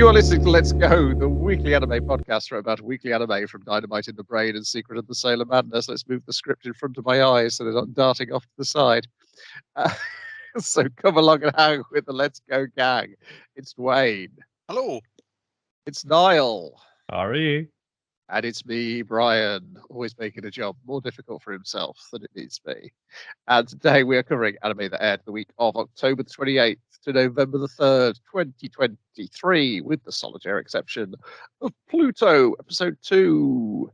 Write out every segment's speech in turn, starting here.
You are listening to Let's Go, the weekly anime podcast about weekly anime from Dynamite in the Brain and Secret of the Sailor Madness. Let's move the script in front of my eyes so they're not darting off to the side. So come along and hang with the Let's Go gang. It's Dwayne. Hello. It's Niall. Ari. And it's me, Brian, always making a job more difficult for himself than it needs to be. And today we are covering anime that aired the week of October the 28th to November the 3rd, 2023, with the solitary exception of Pluto, episode 2.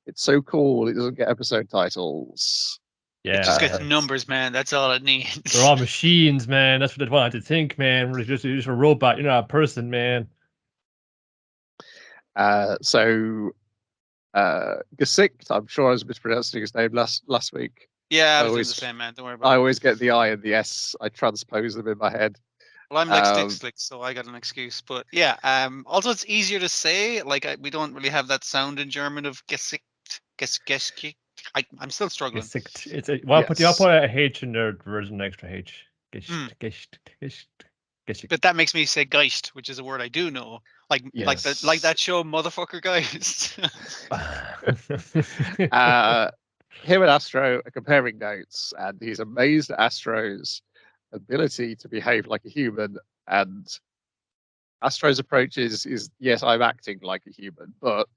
It's so cool, it doesn't get episode titles. Yeah. It just gets numbers, man. That's all it needs. They're all machines, man. That's what they wanted to think, man. We're just a robot. You're not a person, man. Gesicht, I'm sure I was mispronouncing his name last week. Yeah, I was doing the same, man. Don't worry about it. I always get the I and the S. I transpose them in my head. Well, I'm like Slick, so I got an excuse. But yeah, also it's easier to say. Like we don't really have that sound in German of Gesicht. I'm still struggling. Gesicht. Put a H in there. There's an extra H. Gesicht. But that makes me say Geist, which is a word I do know. Like that show, Motherfucker Geist. Him and Astro are comparing notes, and he's amazed at Astro's ability to behave like a human. And Astro's approach is yes, I'm acting like a human, but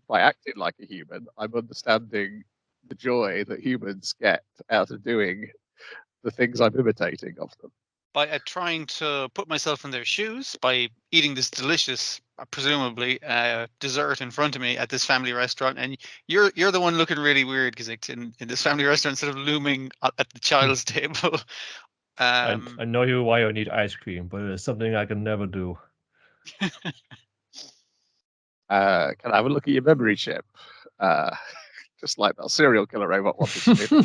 by acting like a human, I'm understanding the joy that humans get out of doing the things I'm imitating of them. By trying to put myself in their shoes, by eating this delicious, presumably, dessert in front of me at this family restaurant, and you're the one looking really weird because in this family restaurant instead of looming at the child's table. I know why I need ice cream, but it's something I can never do. Can I have a look at your memory chip? Just like that serial killer robot wanted to do.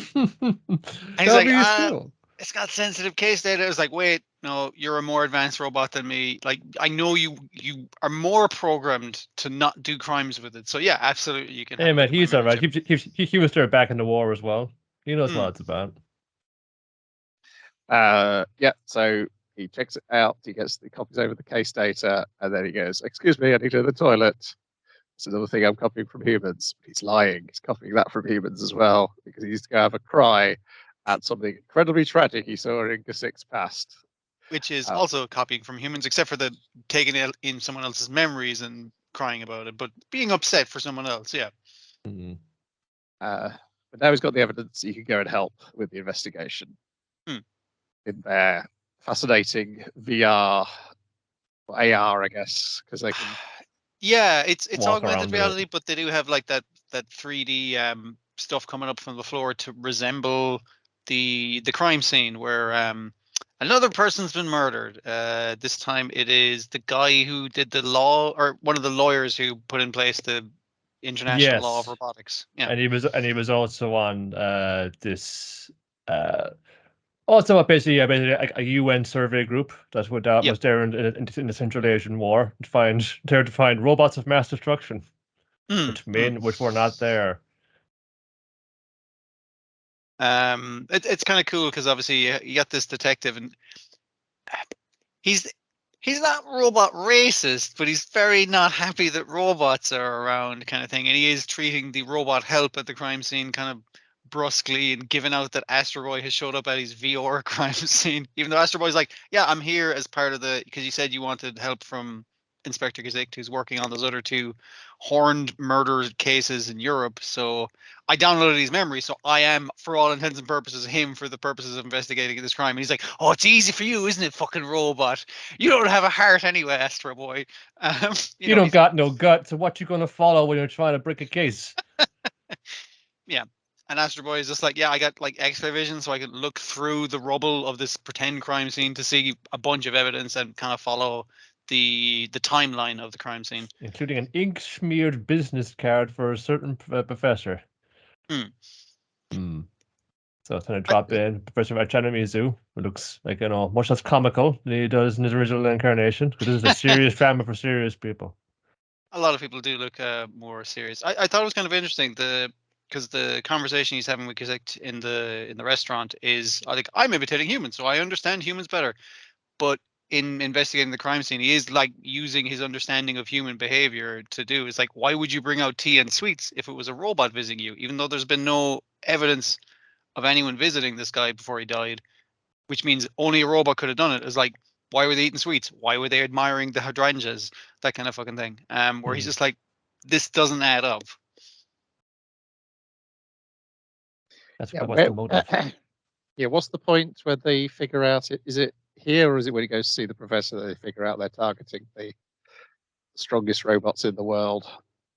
And he's like, it's got sensitive case data. I was like, wait, no, you're a more advanced robot than me. Like, I know you are more programmed to not do crimes with it. So yeah, absolutely, you can. Hey man, he's all right. He was there back in the war as well. He knows what it's about. So he checks it out. He copies over the case data, and then he goes, "Excuse me, I need to go to the toilet." It's another thing I'm copying from humans. But he's lying. He's copying that from humans as well because he needs to go have a cry at something incredibly tragic he saw in Gesicht's past. Which is also copying from humans, except for the taking it in someone else's memories and crying about it, but being upset for someone else, yeah. Mm-hmm. But now he's got the evidence, he can go and help with the investigation. In their fascinating VR, or AR, I guess, because they can... Yeah, it's augmented reality, but they do have like that 3D stuff coming up from the floor to resemble the crime scene where another person's been murdered. This time it is the guy who did the law, or one of the lawyers who put in place the international law of robotics. Yeah, and he was also on this. Also, basically a UN survey group that was there in the Central Asian War to find robots of mass destruction, which were not there. It's kind of cool because obviously you got this detective, and he's not robot racist, but he's very not happy that robots are around, kind of thing, and he is treating the robot help at the crime scene kind of brusquely and giving out that Astro Boy has showed up at his VR crime scene, even though Astro Boy's like, yeah, I'm here as part of because you said you wanted help from Inspector Gesicht, who's working on those other 2 horned murder cases in Europe. So I downloaded his memory, so I am, for all intents and purposes, him for the purposes of investigating this crime. And he's like, oh, it's easy for you, isn't it, fucking robot? You don't have a heart anyway, Astro Boy. You don't got no gut, so what you gonna follow when you're trying to break a case? Yeah. And Astro Boy is just like, yeah, I got like X-ray vision, so I can look through the rubble of this pretend crime scene to see a bunch of evidence and kind of follow the timeline of the crime scene, including an ink-smeared business card for a certain professor. So it's going to drop in Professor Mizu, who looks like, much less comical than he does in his original incarnation. Because this is a serious drama for serious people. A lot of people do look more serious. I thought it was kind of interesting because the conversation he's having with Gesicht in the restaurant is like, I'm imitating humans, so I understand humans better. But in investigating the crime scene, he is like using his understanding of human behavior to do. It's like, why would you bring out tea and sweets if it was a robot visiting you, even though there's been no evidence of anyone visiting this guy before he died, which means only a robot could have done it. It's like, why were they eating sweets? Why were they admiring the hydrangeas? That kind of fucking thing. Where he's just like, this doesn't add up. That's Yeah, what's the motive. yeah, what's the point where they figure out it? Is it here, or is it when he goes to see the professor that they figure out they're targeting the strongest robots in the world?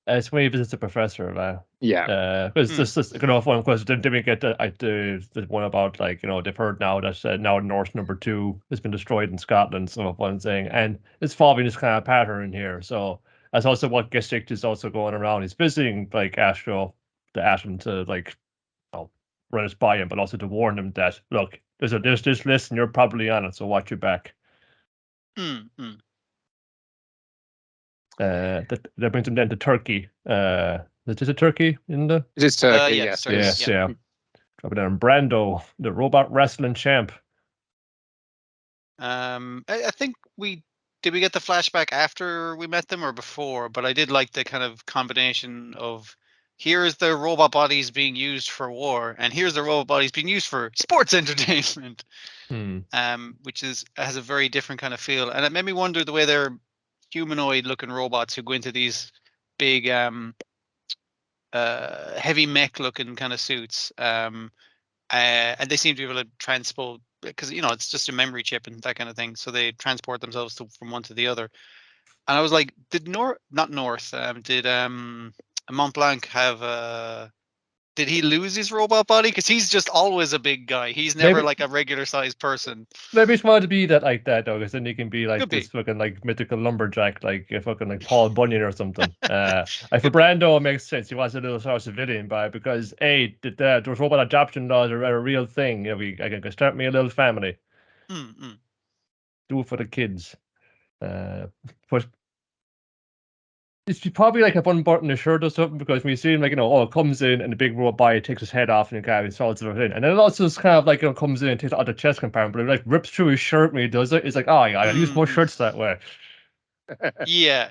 It's when he visits the professor, Yeah. because this is kind of one question. Did we get the one about, like, you know, they've heard now that now North number 2 has been destroyed in Scotland, some of one thing, and it's following this kind of pattern here. So that's also what Gesicht is also going around. He's visiting like Astro, the Atom, to like, run us by him, but also to warn them that, look, there's this list and you're probably on it, so watch your back. That brings him then to Turkey. Is it Turkey in the? It is Turkey, yeah, yes. Turkey, Yes, yeah. yeah. Dropping down Brando, the robot wrestling champ. I think we get the flashback after we met them or before, but I did like the kind of combination of, here's the robot bodies being used for war, and here's the robot bodies being used for sports entertainment. Which has a very different kind of feel, and it made me wonder the way they're humanoid-looking robots who go into these big, heavy mech-looking kind of suits, and they seem to be able to transport, because it's just a memory chip and that kind of thing, so they transport themselves from one to the other. And I was like, did Mont Blanc have did he lose his robot body? Because he's just always a big guy. He's never like a regular sized person. Maybe it's wanted to be that like that though, because then he can be like Could this be. fucking like mythical lumberjack, like a fucking like Paul Bunyan or something. Like for Brando, it makes sense. He wants a little sort of civilian by, because those robot adoption laws are a real thing. I can start me a little family. Do it for the kids. But it's probably like a unbuttoned shirt or something, because we see him like, it comes in and the big robot body takes his head off and the guy solves it in. And then it also just kind of like, comes in and takes out the chest compartment, but it like rips through his shirt when he does it. It's like, oh yeah, I use more shirts that way. Yeah.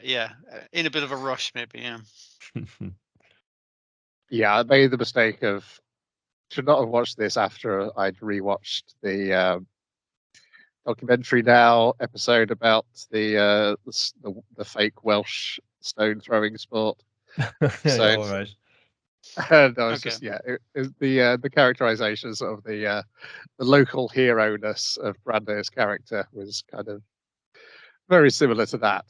In a bit of a rush, maybe, yeah. Yeah, I made the mistake of, should not have watched this after I'd rewatched the Documentary Now episode about the fake Welsh stone throwing sport. So, all right. And I was just the characterizations of the local hero-ness of Brando's character was kind of very similar to that.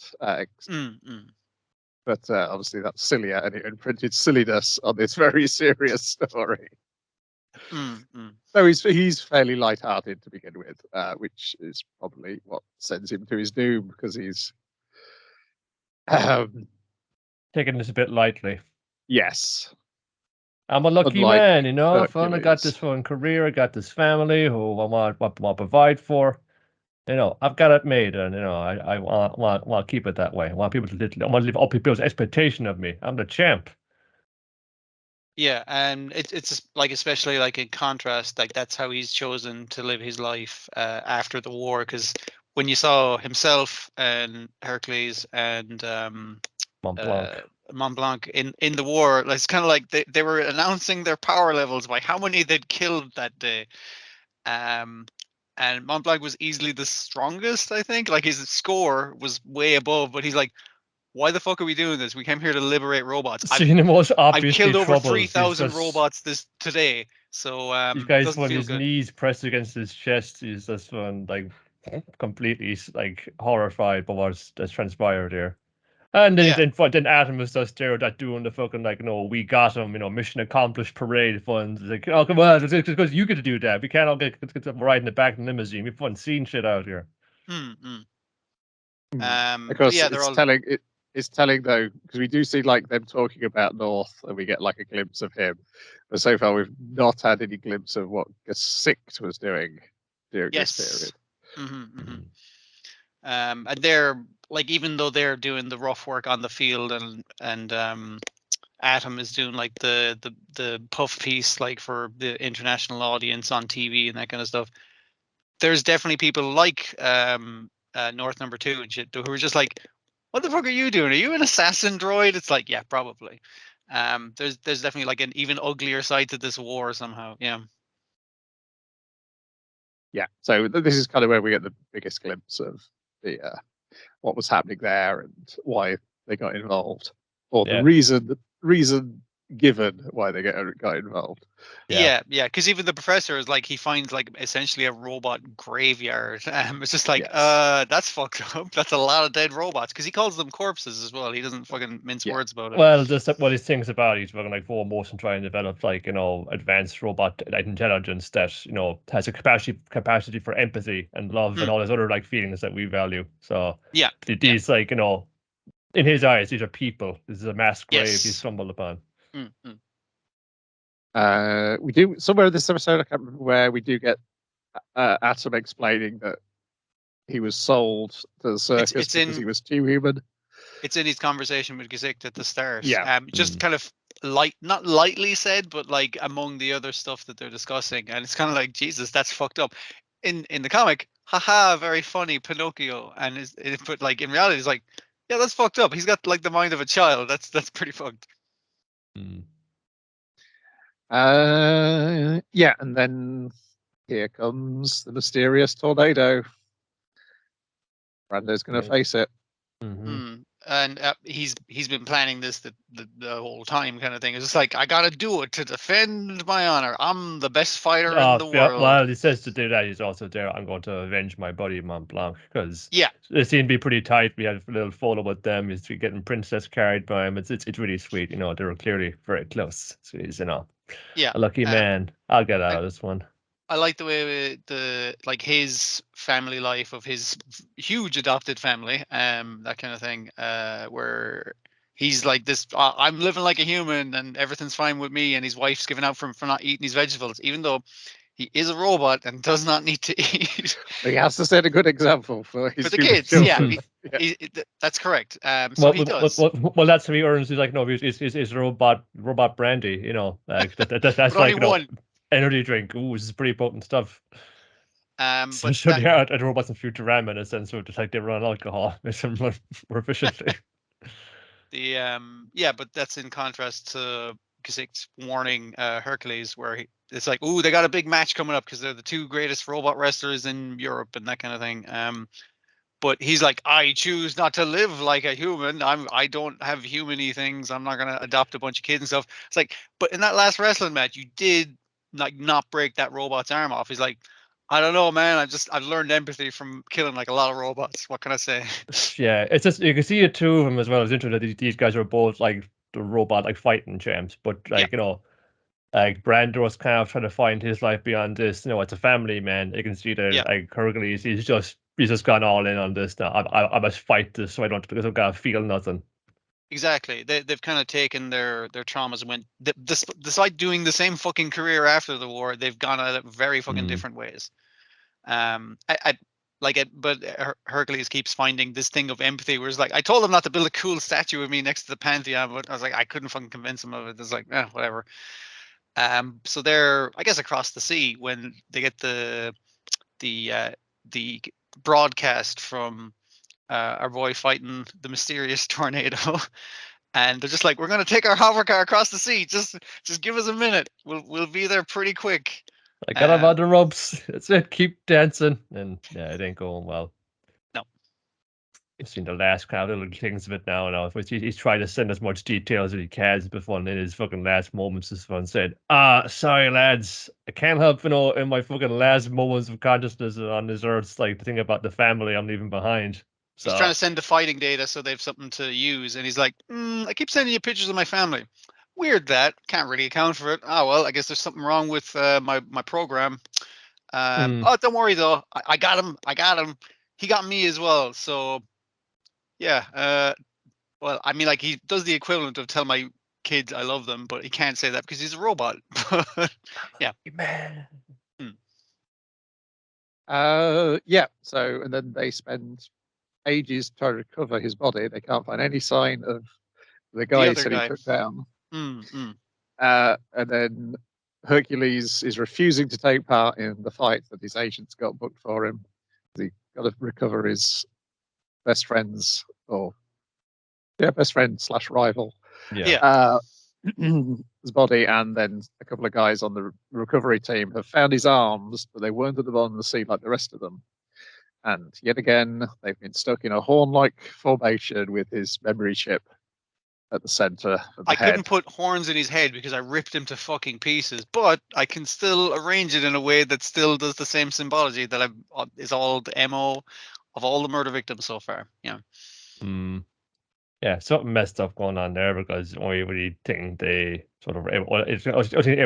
But obviously that's sillier, and it imprinted silliness on this very serious story. So he's fairly light-hearted to begin with, which is probably what sends him to his doom, because he's taking this a bit lightly. Yes. I'm a lucky man, I finally got this fun career, I got this family who I want to provide for. I've got it made, and I want to keep it that way. I want to live up people's expectation of me. I'm the champ. Yeah, and it's like, especially like in contrast, like that's how he's chosen to live his life after the war. Because when you saw himself and Hercules and Mont Blanc in the war, it's kind of like they were announcing their power levels by how many they'd killed that day. And Mont Blanc was easily the strongest, I think. Like his score was way above, but he's like, why the fuck are we doing this? We came here to liberate robots. I've killed over 3,000 robots today. So these guys, when his knees pressed against his chest, he's just like completely like horrified by what's transpired here. And then Atom was just there that doing the fucking like, we got him, mission accomplished parade funds. It's like, oh come on, it's because you get to do that. We can't all get riding in the back of the limousine. We've fun seeing shit out here. Because it's telling though, because we do see like them talking about North, and we get like a glimpse of him, but so far we've not had any glimpse of what Gesicht was doing during this period. And they're like, even though they're doing the rough work on the field, and Atom is doing like the puff piece, like for the international audience on TV and that kind of stuff, there's definitely people like North Number 2 and shit, who were just like, "What the fuck are you doing? Are you an assassin droid?" It's like, yeah, probably. There's definitely like an even uglier side to this war somehow. Yeah. Yeah. So this is kind of where we get the biggest glimpse of the what was happening there and why they got involved, or the reason given why they got involved. Yeah, because even the professor is like, he finds like essentially a robot graveyard. It's just like, that's fucked up. That's a lot of dead robots, because he calls them corpses as well. He doesn't fucking mince words about it. Well, just what he thinks about, he's fucking like foremost and trying to develop like, you know, advanced robot like intelligence that, you know, has a capacity for empathy and love and all those other like feelings that we value. So these like, you know, in his eyes, these are people. This is a mass grave he's stumbled upon. We do somewhere in this episode, I can't remember where, we do get Atom explaining that he was sold to the circus because he was too human. It's in his conversation with Gesicht at the start. Yeah. Just kind of not lightly said, but like among the other stuff that they're discussing, and it's kind of like, Jesus, that's fucked up. In the comic, haha, very funny, Pinocchio, and but like in reality, it's like, yeah, that's fucked up. He's got like the mind of a child. That's pretty fucked. Yeah, and then here comes the mysterious tornado. Brando's going to face it. And he's been planning this the whole time, kind of thing. It's just like, I gotta do it to defend my honor. I'm the best fighter in the world. Well, he says to do that, he's also there, I'm going to avenge my buddy Mont Blanc, because they seem to be pretty tight. We had a little photo with them. He's getting Princess carried by him. It's really sweet. You know, they were clearly very close. So he's, you know, a lucky man. I'll get out of this one. I like the way his family life of his huge adopted family, that kind of thing, where he's like this, I'm living like a human and everything's fine with me, and his wife's giving out for not eating his vegetables, even though he is a robot and does not need to eat. He has to set a good example for the kids. Children. That's correct. So he does. Well, that's how he earns. He's like, no, he's robot brandy. You know, like that's like, you know, energy drink. Ooh, this is pretty potent stuff. But so they are at robots in Futurama in a sense, where just like they run alcohol, makes them run more efficiently. But that's in contrast to Gesicht's warning Hercules, where it's like, ooh, they got a big match coming up because they're the two greatest robot wrestlers in Europe and that kind of thing. But he's like, I choose not to live like a human. I don't have human-y things. I'm not gonna adopt a bunch of kids and stuff. It's like, but in that last wrestling match, you did like not break that robot's arm off. He's like, I don't know, man. I've learned empathy from killing like a lot of robots. What can I say? Yeah, it's just, you can see it two of them as well. It's interesting that these guys are both like the robot like fighting champs, but like you know, like Brando was kind of trying to find his life beyond this. You know, it's a family man. You can see that like Hercules, he's just gone all in on this now. I must fight this, so I don't, because I've got to feel nothing. Exactly. They've kind of taken their traumas and went, despite doing the same fucking career after the war, they've gone at it very fucking different ways. I like it, but Hercules keeps finding this thing of empathy, where it's like, I told him not to build a cool statue of me next to the Pantheon, but I was like, I couldn't fucking convince him of it. It's like, whatever. So they're, I guess, across the sea when they get the broadcast from our boy fighting the mysterious tornado, and they're just like, we're gonna take our hover car across the sea. Just give us a minute. We'll be there pretty quick. I got him on the ropes. That's it. Keep dancing, and it ain't going well. No. You've seen the last kind of little things of it now. Which he's trying to send as much details as he can before, in his fucking last moments, this one said, sorry lads, I can't help, you know, in my fucking last moments of consciousness on this earth, like the thing about the family I'm leaving behind. So, he's trying to send the fighting data so they have something to use, and he's like, I keep sending you pictures of my family. Weird, that can't really account for it. Oh well, I guess there's something wrong with my program. Oh, don't worry though, I got him. He got me as well. So yeah, well, I mean, like, he does the equivalent of tell my kids I love them, but he can't say that because he's a robot. Yeah. Yeah. So, and then they spend ages trying to recover his body. They can't find any sign of the guy he took down. And then Hercules is refusing to take part in the fight that his agents got booked for him. He got to recover his best friend's best friend / rival. Yeah. His body, and then a couple of guys on the recovery team have found his arms, but they weren't at the bottom of the sea like the rest of them. And yet again, they've been stuck in a horn-like formation with his memory chip at the center of the I head. couldn't put horns in his head because I ripped him to fucking pieces, but I can still arrange it in a way that still does the same symbology that is all the MO of all the murder victims so far. Yeah. Yeah, something messed up going on there, because the only really thing they sort of able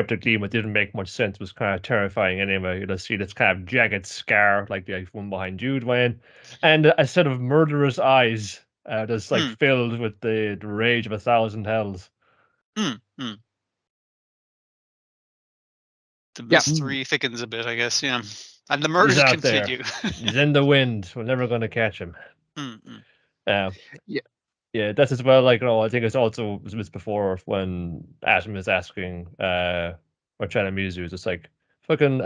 to glean what didn't make much sense was kind of terrifying anyway. You'll see this kind of jagged scar like the one behind Jude Wayne, and a set of murderous eyes that's like filled with the rage of 1,000 hells. The mystery thickens a bit, I guess. Yeah, and the murders continue. He's in the wind. We're never going to catch him. Yeah, that's as well. Like, I think it's also was before when Atom is asking or trying to amuse you. It's like fucking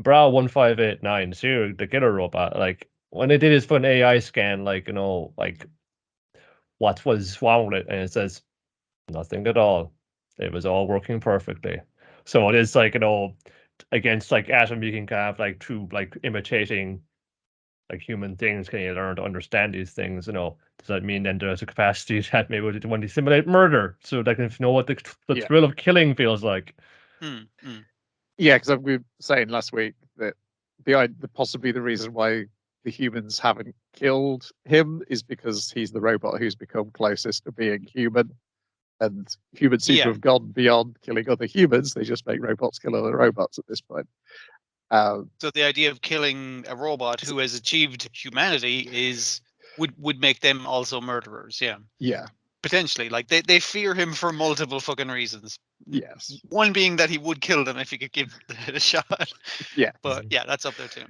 Bra 1589, Siri, the killer robot. Like when they did his fun AI scan, like like what was wrong with it, and it says nothing at all. It was all working perfectly. So it is like against like Atom, you can kind of like through like imitating like human things, can you learn to understand these things? Does that mean then there's a capacity that maybe they want to simulate murder so they can know what the thrill of killing feels like? Yeah, because we were saying last week that possibly the reason why the humans haven't killed him is because he's the robot who's become closest to being human, and humans seem to have gone beyond killing other humans. They just make robots kill other robots at this point. So the idea of killing a robot who has achieved humanity would make them also murderers. Yeah, potentially. Like they fear him for multiple fucking reasons. Yes, one being that he would kill them if he could give it a shot. Yeah, but yeah, that's up there too.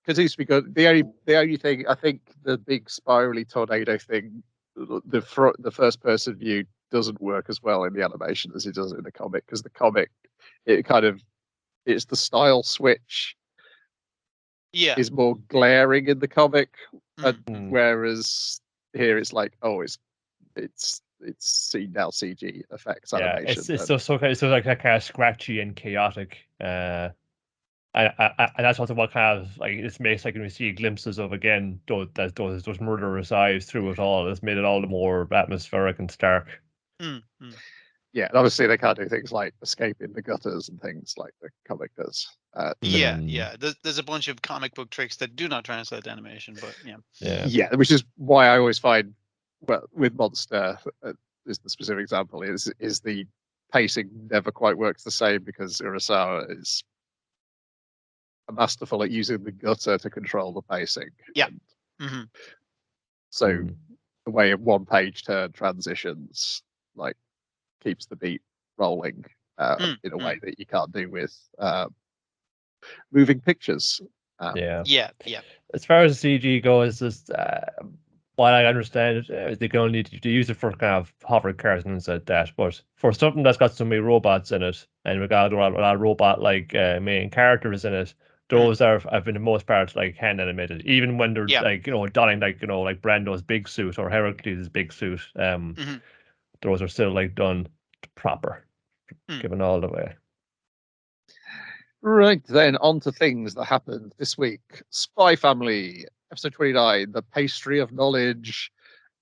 Because it used to be good. The only thing, I think, the big spirally tornado thing, the first person view doesn't work as well in the animation as it does in the comic, because the comic, it's the style switch is more glaring in the comic, whereas here it's like, it's now CG effects animation. It's so like kind of scratchy and chaotic, and that's also what kind of like this makes like when we see glimpses of again those murderous eyes through it all. It's made it all the more atmospheric and stark. Yeah, and obviously they can't do things like escape in the gutters and things like the comic does. There's a bunch of comic book tricks that do not translate to animation, but yeah, which is why I always find, well, with Monster, is the specific example is the pacing never quite works the same, because Urasawa is masterful at using the gutter to control the pacing. So the way of one-page turn transitions like keeps the beat rolling in a way that you can't do with moving pictures. As far as CG goes, just what I understand, they can only use it for kind of hover cars and things like that. But for something that's got so many robots in it, and we got a lot of robot like main characters in it, those have been the most part like hand animated. Even when they're like donning like Brando's big suit or Heracles' big suit, those are still like done proper, given all the way. Right, then on to things that happened this week. Spy Family, episode 29, The Pastry of Knowledge,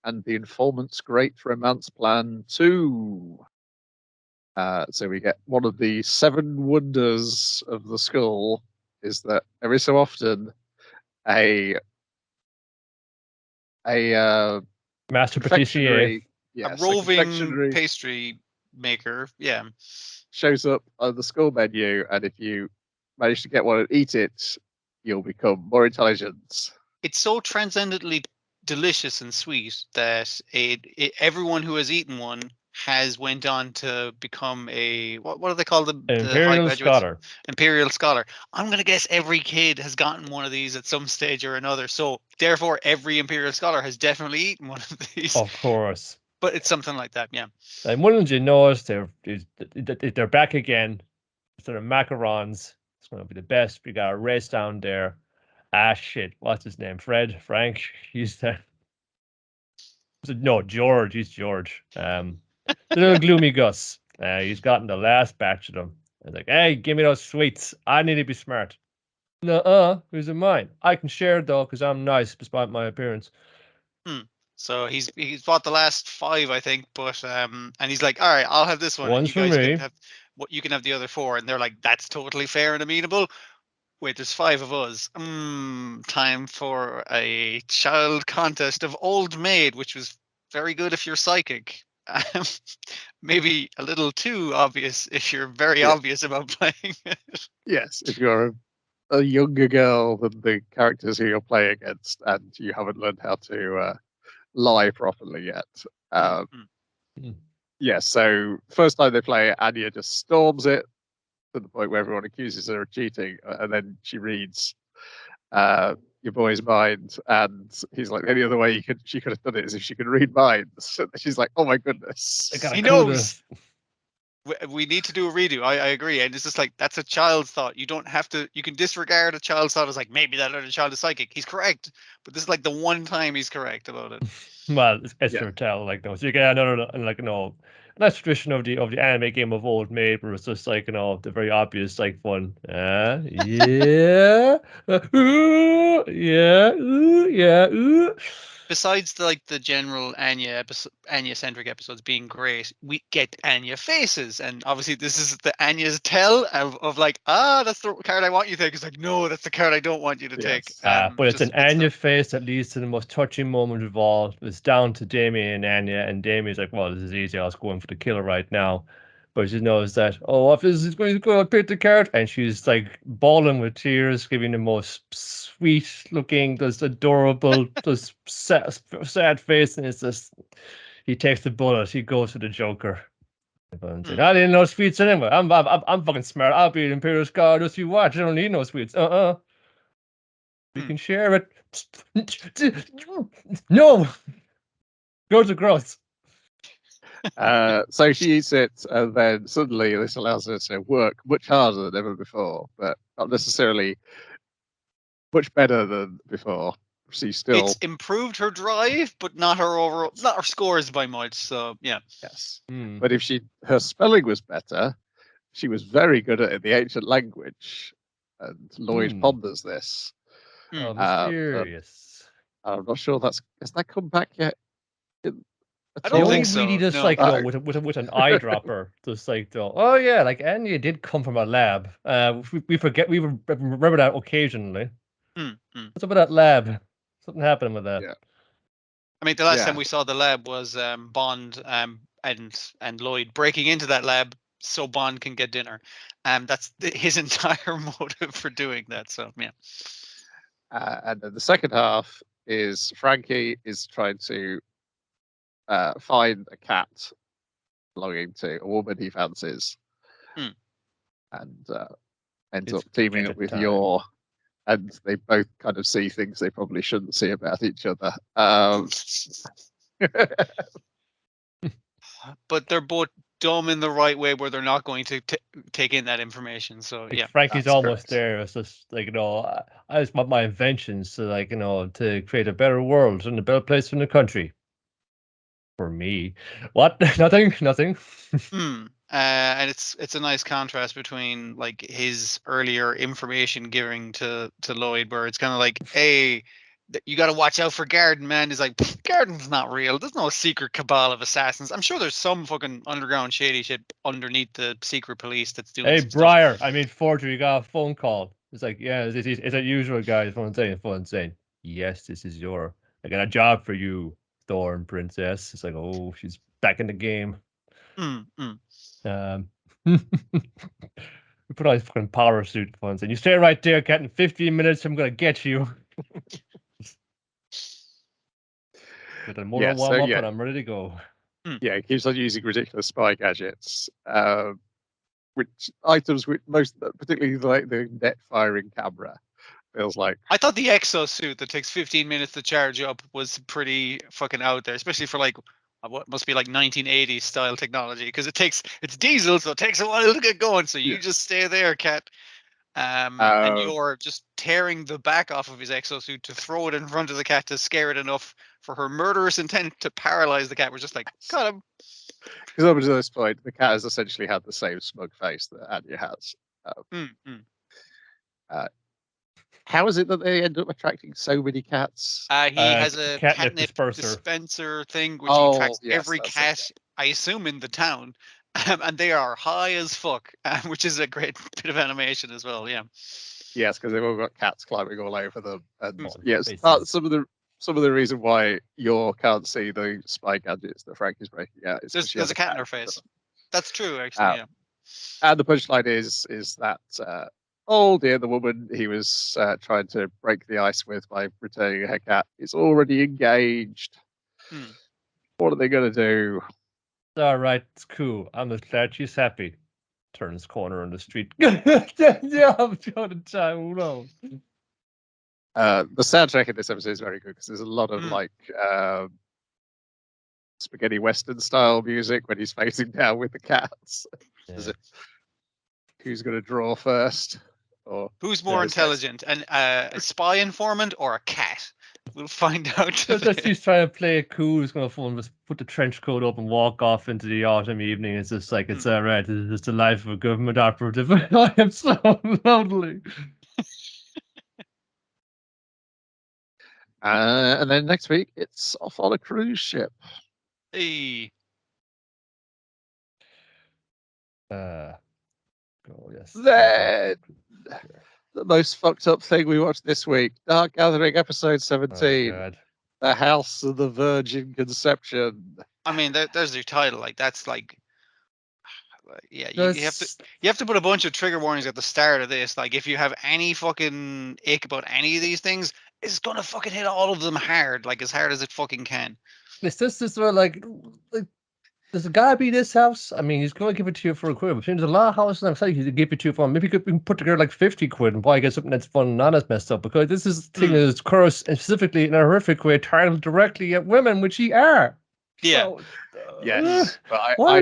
and The Informant's Great Romance Plan 2. So we get one of the 7 wonders of the school is that every so often a master patissier, a roving pastry maker, shows up on the school menu, and if you manage to get one and eat it, you'll become more intelligent. It's so transcendently delicious and sweet that everyone who has eaten one has went on to become a what do they call the Imperial Scholar. Imperial Scholar. I'm going to guess every kid has gotten one of these at some stage or another. So therefore, every Imperial Scholar has definitely eaten one of these. Of course. But it's something like that, yeah. And wouldn't you know it, they're back again. Instead of macarons, It's going to be the best. We got a race down there. Ah, shit. What's his name? Frank? He's there. No, George. He's George. The little gloomy Gus. He's gotten the last batch of them. It's like, hey, give me those sweets. I need to be smart. Nuh-uh. Who's in mine? I can share though, because I'm nice despite my appearance. So he's bought the last 5, I think, but and he's like, all right, I'll have this one. One's and you for guys me. can have what you can have the other 4. And they're like, that's totally fair and amenable. Wait, there's 5 of us. Time for a child contest of Old Maid, which was very good if you're psychic. Maybe a little too obvious if you're very obvious about playing it. Yes, if you're a younger girl than the characters who you're playing against, and you haven't learned how to lie properly yet. Yeah, so first time they play it, Anya just storms it to the point where everyone accuses her of cheating, and then she reads your boy's mind, and he's like, any other way she could have done it is if she could read minds. She's like, oh my goodness. He knows. We need to do a redo. I agree. And it's just like, that's a child's thought. You don't have to, you can disregard a child's thought as like, maybe that other child is psychic. He's correct. But this is like the one time he's correct about it. Well, it's to tell, like, no. So you get a nice tradition of the anime game of Old Maid, where it's just like, the very obvious, like, fun. Yeah. Yeah. Besides the general Anya-centric episodes being great, we get Anya faces, and obviously this is the Anya's tell of like, that's the card I want you to take. It's like, no, that's the card I don't want you to take. But it's an Anya face that leads to the most touching moment of all. It's down to Damien and Anya, and Damien's like, well, this is easy. I was going for the killer right now. But she knows that, if this is going to go, I'll pick the card. And she's like bawling with tears, giving the most sweet looking, just adorable, just sad face. And it's just, he takes the bullet, he goes for the Joker. I didn't know sweets anyway. I'm fucking smart. I'll be an Imperial Scholar, just you watch. I don't need no sweets. We can share it. No! Go to gross. So she eats it, and then suddenly this allows her to work much harder than ever before, but not necessarily much better than before. She's still. It's improved her drive, but not her scores by much. So yeah. Yes. But if her spelling was better, she was very good at the ancient language, and Lloyd ponders this. Oh, mysterious. I'm not sure has that come back yet? I don't think so. Really just no. like with an eyedropper, just like oh yeah, like Anya did come from a lab. We forget, we remember that occasionally. What's up with that lab? Something happened with that. Yeah. I mean, the last time we saw the lab was Bond and Lloyd breaking into that lab so Bond can get dinner. That's his entire motive for doing that. So yeah. And then the second half is Frankie is trying to find a cat belonging to a woman he fancies, and ends up teaming up with Yor, and they both kind of see things they probably shouldn't see about each other. But they're both dumb in the right way, where they're not going to take in that information. So yeah, Frankie's almost there. It's just like, I just want my inventions to to create a better world and a better place in the country. For me, what? Nothing. And it's a nice contrast between like his earlier information giving to Lloyd, where it's kind of like, hey, you got to watch out for Garden, man. He's like, Garden's not real. There's no secret cabal of assassins. I'm sure there's some fucking underground shady shit underneath the secret police that's doing. Hey, Briar, forgery. You got a phone call. It's like, yeah, is it usual, guys? Phone saying, yes, this is I got a job for you, Thorn Princess. It's like, oh, she's back in the game. We put on his fucking power suit funds, and you stay right there, Cat. In 15 minutes, I'm gonna get you. With a more warm up, and I'm ready to go. Yeah, he keeps on using ridiculous spy gadgets, which items, particularly like the net firing camera, feels like. I thought the exosuit that takes 15 minutes to charge up was pretty fucking out there, especially for like what must be like 1980s style technology, because it's diesel, so it takes a while to get going. So you just stay there, Cat. And you're just tearing the back off of his exosuit to throw it in front of the cat to scare it enough for her murderous intent to paralyze the cat. We're just like, got him. Because up to this point, the cat has essentially had the same smug face that Anya has. How is it that they end up attracting so many cats? He has a catnip dispenser thing, which he attracts every cat, I assume, in the town. And they are high as fuck, which is a great bit of animation as well. Yeah. Yes, because they've all got cats climbing all over them, and yes, some of the reason why you can't see the spy gadgets that Frank is breaking out is there's a cat in her face. That's true, actually. Yeah. And the punchline is that oh dear, the woman he was trying to break the ice with by returning her cat is already engaged. What are they going to do? All right, it's cool. I'm glad she's happy. Turns corner on the street. Yeah, I'm trying to time. Who knows? The soundtrack in this episode is very good because there's a lot of like spaghetti western style music when he's facing down with the cats. Yeah. Who's going to draw first? Or who's more intelligent, a spy informant or a cat? We'll find out. He's trying to play it cool. He's going to just put the trench coat up and walk off into the autumn evening. It's just like, it's all right. It's the life of a government operative. I am so lonely. And then next week, it's off on a cruise ship. Hey. Yes. Then the most fucked up thing we watched this week, Dark Gathering episode 17, The House of the Virgin Conception. I mean, there's your title. Like, that's like, yeah, you have to put a bunch of trigger warnings at the start of this. Like, if you have any fucking ick about any of these things, it's gonna fucking hit all of them hard, like as hard as it fucking can. It's just where like does it gotta be this house? I mean, he's going to give it to you for a quid. But there's a lot of houses I'm saying he'd give it to you for. Maybe you could put together like 50 quid and buy get something that's fun and not as messed up. Because this is the thing that is cursed, and specifically in a horrific way, targeted directly at women, which he are. Yeah. So, yes. But I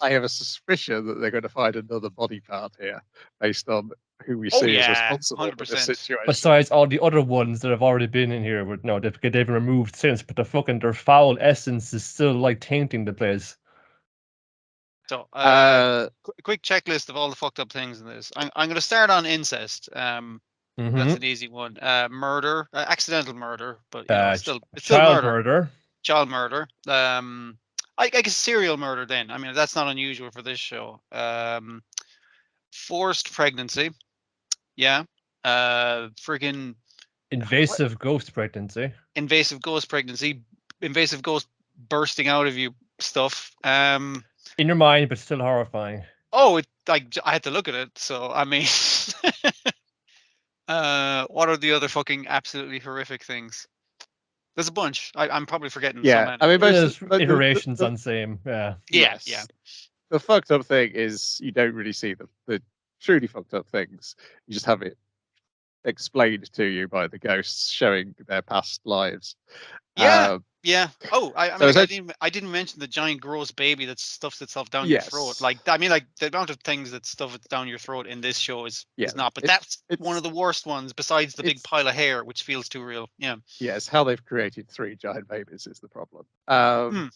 have a suspicion that they're going to find another body part here based on who we see as responsible 100%. For this situation. Besides all the other ones that have already been in here, but no, they've been removed since, but their foul essence is still like tainting the place. So, quick checklist of all the fucked up things in this. I'm going to start on incest. That's an easy one. Murder, accidental murder, but it's still murder. Child murder. I guess serial murder then. I mean, that's not unusual for this show. Forced pregnancy. Yeah. Friggin' invasive ghost pregnancy. Invasive ghost pregnancy. Invasive ghost bursting out of you stuff. In your mind, but still horrifying. Oh, I had to look at it. So, I mean, what are the other fucking absolutely horrific things? There's a bunch. I'm probably forgetting. Yeah, I mean, there's iterations on same. Yeah. Yeah. The fucked up thing is you don't really see the truly fucked up things. You just have it explained to you by the ghosts showing their past lives. Yeah. Oh, I didn't mention the giant gross baby that stuffs itself down your throat. Like, I mean, like the amount of things that stuff it down your throat in this show is not. But that's one of the worst ones, besides the big pile of hair, which feels too real. Yeah. Yes, how they've created 3 giant babies is the problem. And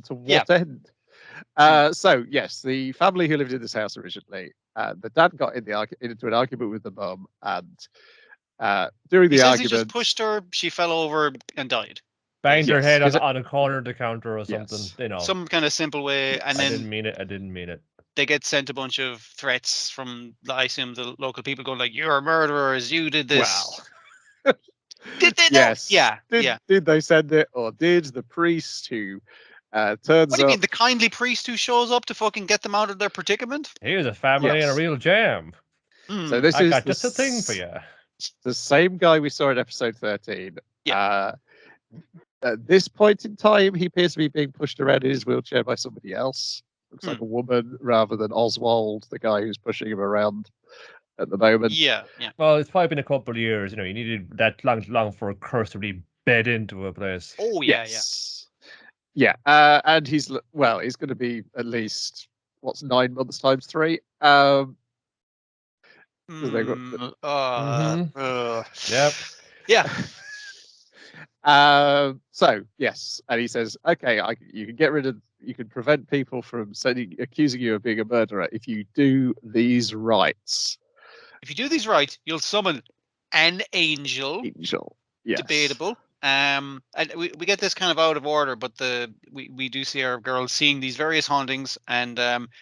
to what end? So yes, the family who lived in this house originally, the dad got into an argument with the mum, and during the argument, he just pushed her. She fell over and died. Banged her head on a corner of the counter or something. You know, some kind of simple way. And then I didn't mean it. They get sent a bunch of threats from, I assume, the local people going like, "You're murderers. You did this." Wow. Did they? Yes. Yeah. Did they send it, or did the priest who turns up? What do you mean, the kindly priest who shows up to fucking get them out of their predicament? Here's a family in a real jam. So this I is got just a thing for you. The same guy we saw in episode 13. Yeah. At this point in time, he appears to be being pushed around in his wheelchair by somebody else. Looks like a woman rather than Oswald, the guy who's pushing him around at the moment. Yeah. Well, it's probably been a couple of years. You know, you needed that long for a curse to really bed into a place. Oh, yeah. And he's going to be at least 9 months times 3. 'Cause they've got Yep. Yeah. So yes, and he says, okay, you can get rid of, you can prevent people from accusing you of being a murderer if you do these rites. If you do these right, you'll summon an angel. Angel, yes. Debatable. And we get this kind of out of order, but we do see our girls seeing these various hauntings and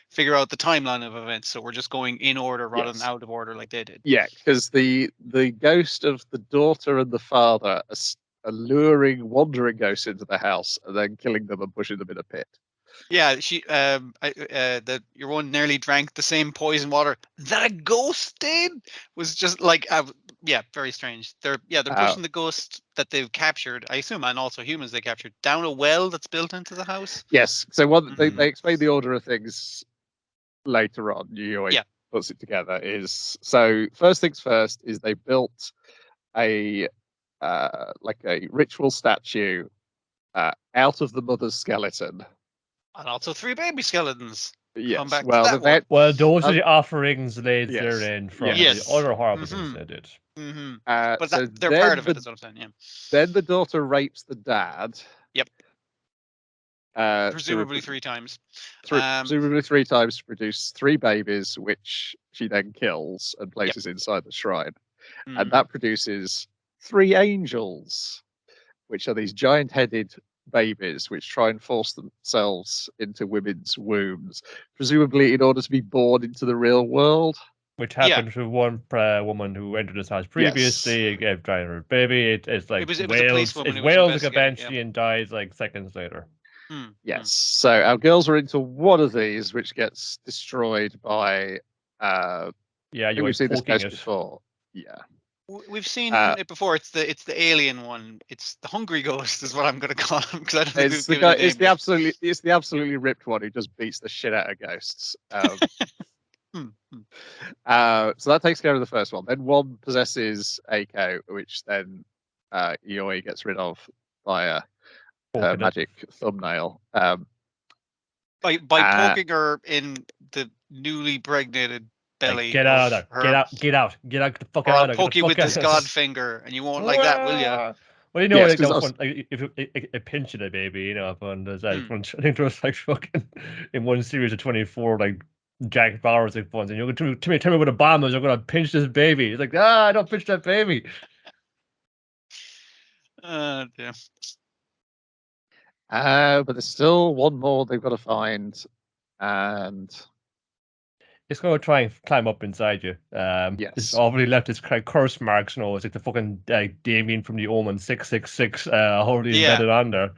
figure out the timeline of events. So we're just going in order rather than out of order like they did. Yeah, because the ghost of the daughter and the father are luring wandering ghosts into the house and then killing them and pushing them in a pit. Yeah, your one nearly drank the same poison water that a ghost did. Was just like very strange. They're pushing the ghost that they've captured, I assume, and also humans they captured, down a well that's built into the house. Yes. So they explain the order of things later on. Yui puts it together. Is so first things first is they built a like a ritual statue out of the mother's skeleton. And also 3 baby skeletons. Yes. Those are the offerings laid therein from the other horrible things they did. But they're part of it, is what I'm saying. Yeah. Then the daughter rapes the dad. Yep. Presumably 3 times. Presumably 3 times to produce 3 babies, which she then kills and places inside the shrine, and that produces 3 angels, which are these giant-headed babies which try and force themselves into women's wombs, presumably in order to be born into the real world. Which happened to one woman who entered this house previously, gave trying her baby. It's like it was a policewoman who wails eventually and dies like seconds later. Yes. So our girls are into one of these, which gets destroyed by. We've seen this ghost before. Yeah. We've seen it before. It's the alien one. It's the hungry ghost, is what I'm going to call him, because I don't think it's the absolutely ripped one who just beats the shit out of ghosts. So that takes care of the first one. Then one possesses Eiko, which then Yui gets rid of by a magic thumbnail. By poking her in the newly pregnated belly. Like, get out of there! Get out! The fuck out of there! I'll poke you with this god finger, and you won't like that, will you? Well, you know, if a pinch of a baby, you know, and there's I think there was like fucking in one series of 24 like Jack Bauer's like ones, and you're going to tell me what a bomb is. I'm going to pinch this baby. It's like don't pinch that baby. Damn. But there's still one more they've got to find, and it's going to try and climb up inside you. Yes. It's already left its curse marks. You know, it's like the fucking Damien from the Omen 666 already embedded on there.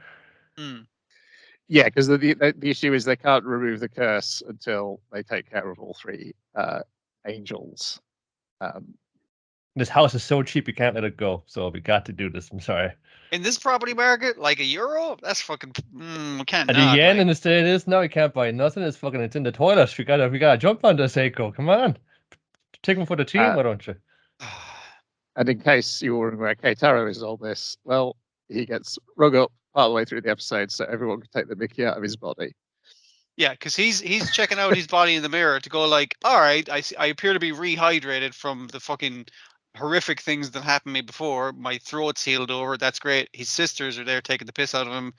Yeah, because the issue is they can't remove the curse until they take care of all 3 angels. This house is so cheap you can't let it go, so we got to do this. I'm sorry. In this property market, like €1, that's fucking. We can't. And the yen in the state is now you can't buy nothing. It's fucking. It's in the toilet. We gotta jump on this, Eiko. Come on, take them for the team, why don't you? And in case you were wondering where Keitaro is all this, well, he gets rung up part of the way through the episode, so everyone can take the mickey out of his body. Yeah, because he's checking out his body in the mirror to go like, all right, I appear to be rehydrated from the fucking horrific things that happened to me before. My throat's healed over. That's great. His sisters are there taking the piss out of him.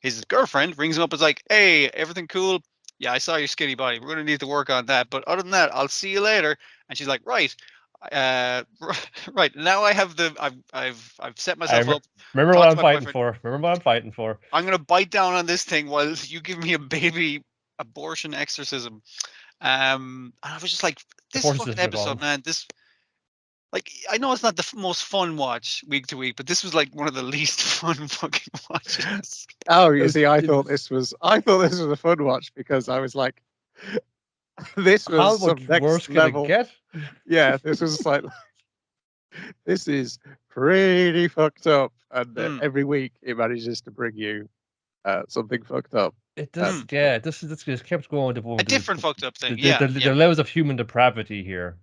His girlfriend rings him up and is like, hey, everything cool? Yeah, I saw your skinny body. We're going to need to work on that. But other than that, I'll see you later. And she's like, right. Right. Now I have I've set myself up. Remember what I'm fighting for. I'm going to bite down on this thing while you give me a baby abortion exorcism. And I was just like, this fucking episode, man, this... Like, I know it's not the most fun watch week to week, but this was like one of the least fun fucking watches. Oh, you see, I thought this was a fun watch because I was like, this was how much worse level. Can it get? Yeah, this was like, this is pretty fucked up, and every week it manages to bring you something fucked up. It does, yeah. This just kept going. A different fucked up thing. The levels of human depravity here.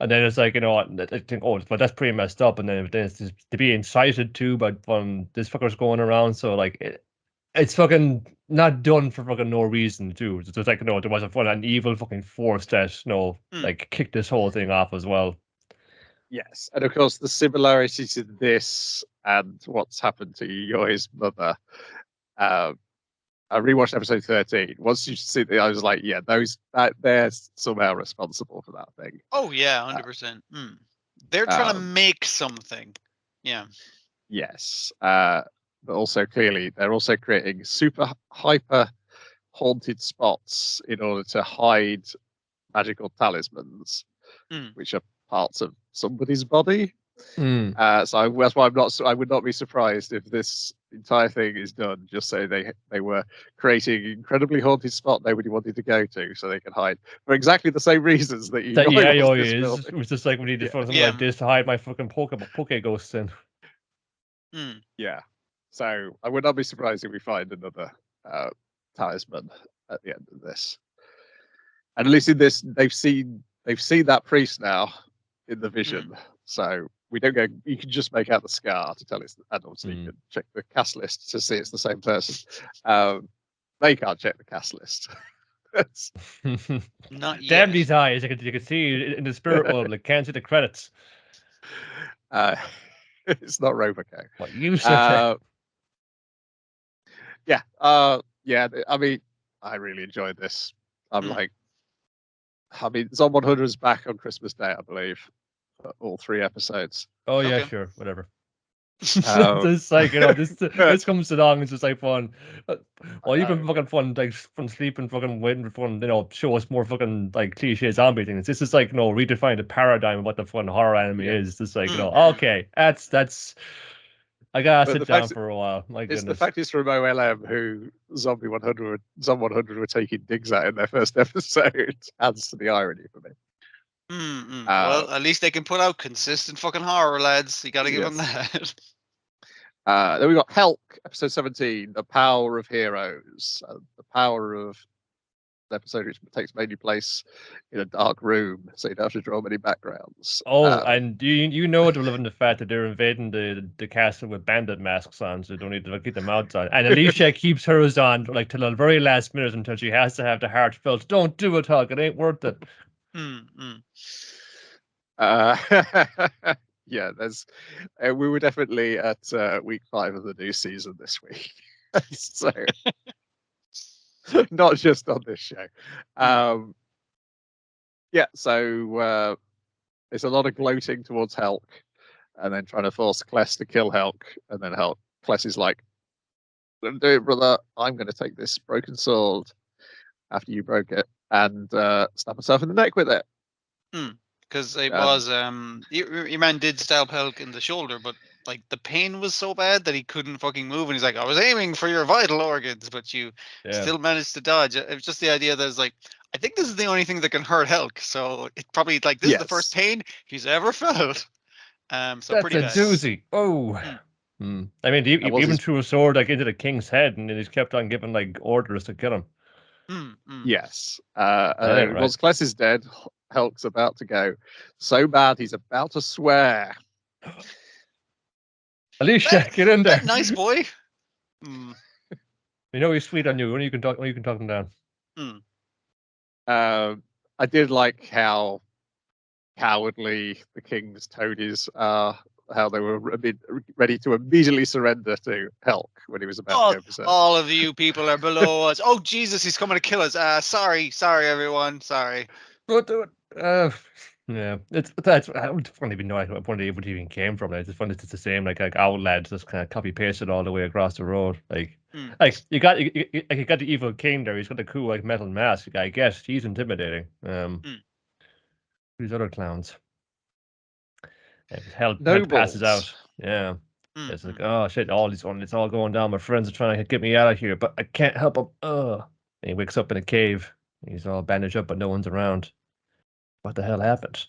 And then it's like, you know, I think, but that's pretty messed up. And then it's to be incited to by this fucker's going around. So like, it's fucking not done for fucking no reason too. It's just like there was an evil fucking force that like kicked this whole thing off as well. Yes, and of course the similarities in this and what's happened to Yoi's mother. I rewatched episode 13. Once you see it, I was like, yeah, they're somehow responsible for that thing. Oh yeah, 100%. They're trying to make something. Yeah. Yes, but also clearly they're also creating super hyper haunted spots in order to hide magical talismans, which are parts of somebody's body. So that's why I would not be surprised if this entire thing is done just so they were creating an incredibly haunted spot nobody wanted to go to so they can hide for exactly the same reasons that you is. It was just like we need to find something like this to hide my fucking poke ghosts in. Yeah, so I would not be surprised if we find another talisman at the end of this. And at least in this, they've seen that priest now in the vision. So we don't go. You can just make out the scar to tell it's, and obviously you can check the cast list to see it's the same person. They can't check the cast list. Not yet. Damn these eyes! You can see in the spirit world, like can't see the credits. It's not Roboco. What you said? Yeah. I mean, I really enjoyed this. Zom 100 is back on Christmas Day, I believe. All 3 episodes. Oh yeah, sure, whatever. It's like this comes along. It's just like fun. Well, you've been fucking fun, like from sleeping, fucking waiting for fun. Show us more fucking like cliche zombie things. This is like redefine the paradigm of what the fun horror anime is. It's like okay, that's. I gotta sit down for a while. My goodness. The fact is from OLM who Zom 100 were taking digs at in their first episode adds to the irony for me. Well, at least they can put out consistent fucking horror, lads. You gotta give them that. Then we got Helk, episode 17, The Power of Heroes. The power of the episode, which takes mainly place in a dark room, so you don't have to draw many backgrounds. And you know to live in the fact that they're invading the castle with bandit masks on, so they don't need to keep them outside. And Alicia keeps hers on like till the very last minute until she has to have the heartfelt, "Don't do it, Hulk. It ain't worth it." Yeah, there's. We were definitely at week 5 of the new season this week, so not just on this show. Yeah, so there's a lot of gloating towards Helk, and then trying to force Kless to kill Helk, and then Kless is like, "Don't do it, brother. I'm going to take this broken sword after you broke it and stab myself in the neck with it." Because it was your man did stab Helk in the shoulder, but like the pain was so bad that he couldn't fucking move, and he's like, "I was aiming for your vital organs, but you still managed to dodge." It was just the idea that it's like, I think this is the only thing that can hurt Helk, so it probably like this is the first pain he's ever felt. So that's pretty a bad. doozy. Oh. I mean, he even threw a sword like into the king's head, and he's kept on giving like orders to kill him. Yes. Once Kless is dead, Helk's about to go so bad he's about to swear. Alicia, get in there. Nice boy. You know he's sweet on you. When you can talk him down. I did like how cowardly the king's toadies are. How they were ready to immediately surrender to Helk when he was about to go berserk. All of you people are below us. Oh Jesus, he's coming to kill us. Sorry everyone. Sorry. Don't do it. Yeah, that's I don't even know where it even came from. It's funny it's the same like Outlads just kind of copy pasted all the way across the road. Like you got the evil king there. He's got the cool like metal mask. I guess he's intimidating. These other clowns. Hell passes out. Yeah. It's like, oh shit, it's all going down. My friends are trying to get me out of here, but I can't help him. And he wakes up in a cave. He's all bandaged up, but no one's around. What the hell happened?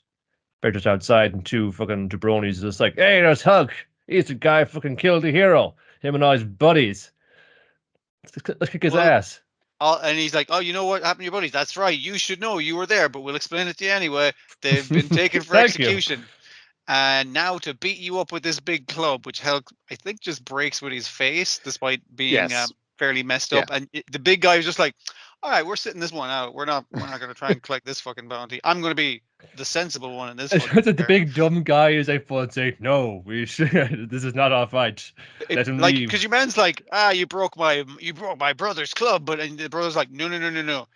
They're just outside, and 2 fucking jabronis just like, "Hey, there's Hulk. He's the guy who fucking killed the hero. Him and all his buddies. Let's kick his ass." And he's like, "Oh, you know what happened to your buddies? That's right. You should know. You were there, but we'll explain it to you anyway. They've been taken for execution. And now to beat you up with this big club," which Hulk, I think, just breaks with his face, despite being fairly messed up, and the big guy was just like, all right, we're sitting this one out. We're not going to try and collect this fucking bounty. I'm going to be the sensible one in this. The big dumb guy is like, say, no, we should. This is not our fight. Let him leave. Because your man's like, you broke my brother's club, but and the brother's like, no,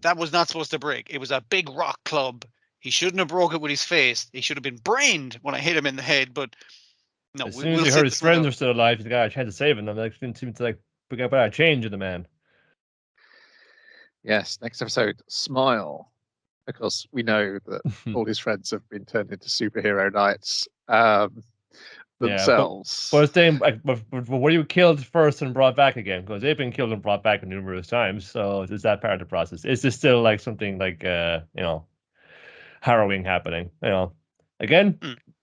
that was not supposed to break. It was a big rock club. He shouldn't have broke it with his face. He should have been brained when I hit him in the head. But no, as soon as he heard his friends were still alive, the guy tried to save them. Like, didn't seem to like pick up a change in the man. Yes, next episode, Smile. Of course, we know that all his friends have been turned into superhero knights themselves. But then, were you killed first and brought back again? Because they've been killed and brought back numerous times. So is that part of the process? Is this still like something like harrowing happening? Again,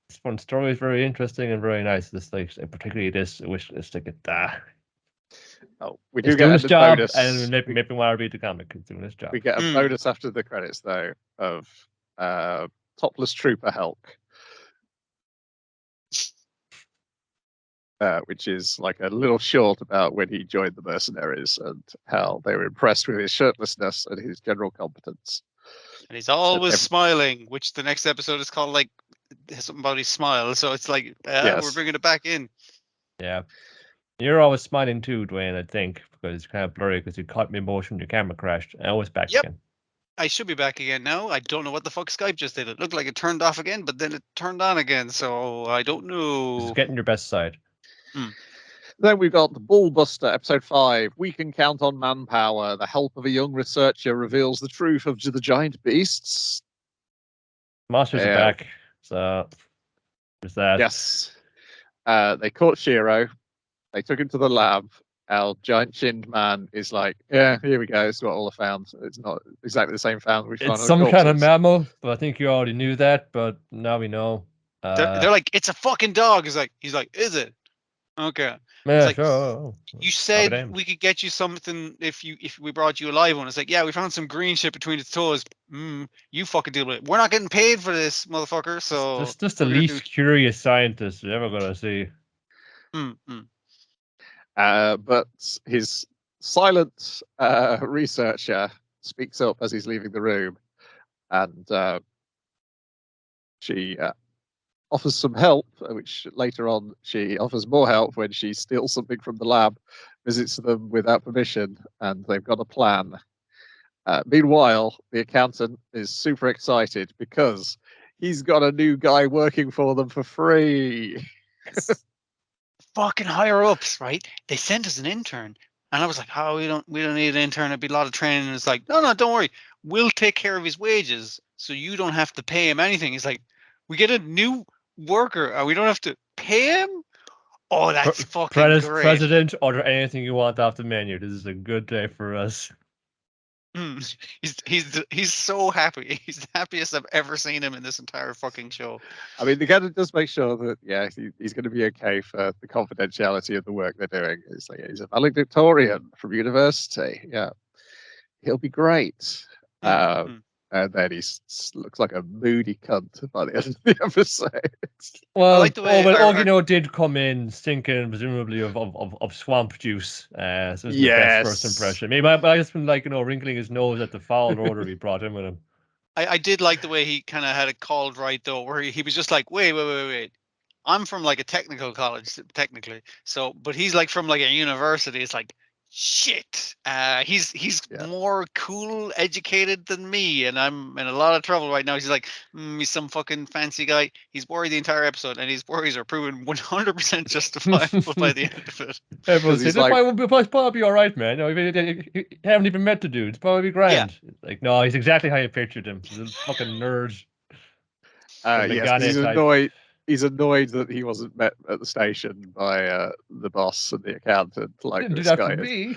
this one story is very interesting and very nice. This particularly this, which is like we do get this job, bonus. And maybe want to read the comic. It's doing this job. We get a bonus after the credits, though, of Topless Trooper Hulk, which is like a little short about when he joined the mercenaries and how they were impressed with his shirtlessness and his general competence. And he's always smiling, which the next episode is called like something about his smile. So it's like we're bringing it back in. Yeah. You're always smiling too, Dwayne, I think, because it's kind of blurry because you caught me in motion, your camera crashed. I was back again. I should be back again now. I don't know what the fuck Skype just did. It looked like it turned off again, but then it turned on again, so I don't know. Just getting your best side. Then we've got the Bullbuster, episode 5. We can count on manpower. The help of a young researcher reveals the truth of the giant beasts. Monsters are back, so there's that. Yes. They caught Shiro. They took him to the lab. Our giant-chinned man is like, yeah, here we go. It's what all I found. It's not exactly the same found we found. It's some kind of mammal, but I think you already knew that. But now we know. They're like, it's a fucking dog. He's like, is it? Okay. Yeah, like, sure. You said we could get you something if we brought you a live one. It's like, yeah, we found some green shit between its toes. You fucking deal with it. We're not getting paid for this, motherfucker. So just the least curious scientist you're ever gonna see. But his silent researcher speaks up as he's leaving the room, and she offers some help, which later on she offers more help when she steals something from the lab, visits them without permission, and they've got a plan. Meanwhile, the accountant is super excited because he's got a new guy working for them for free. Fucking higher ups, right? They sent us an intern, and I was like, "Oh, we don't need an intern. It'd be a lot of training." And it's like, "No, don't worry. We'll take care of his wages, so you don't have to pay him anything." He's like, "We get a new worker, and we don't have to pay him." Oh, that's fucking great. President, order anything you want off the menu. This is a good day for us. He's so happy. He's the happiest I've ever seen him in this entire fucking show. I mean, they got to just make sure that he's going to be okay for the confidentiality of the work they're doing. It's like he's a valedictorian from university. Yeah, he'll be great. And then he looks like a moody cunt by the end of the episode. Well, like the way Ogino did come in stinking, presumably of swamp juice. So it was the best first impression. Maybe I just been like, wrinkling his nose at the foul order he brought in with him. I did like the way he kind of had it called right though, where he was just like, wait. I'm from like a technical college, technically. So, but he's like from like a university. It's like, shit. He's more cool, educated than me, and I'm in a lot of trouble right now. He's like, he's some fucking fancy guy. He's worried the entire episode, and his worries are proven 100% justifiable by the end of it. Everyone says, it's probably all right, man. You haven't even met the dude. It's probably grand. Yeah. Like, no, he's exactly how you pictured him. He's a fucking nerd. Yes, he's annoyed. He's annoyed that he wasn't met at the station by the boss and the accountant. Like this guy is.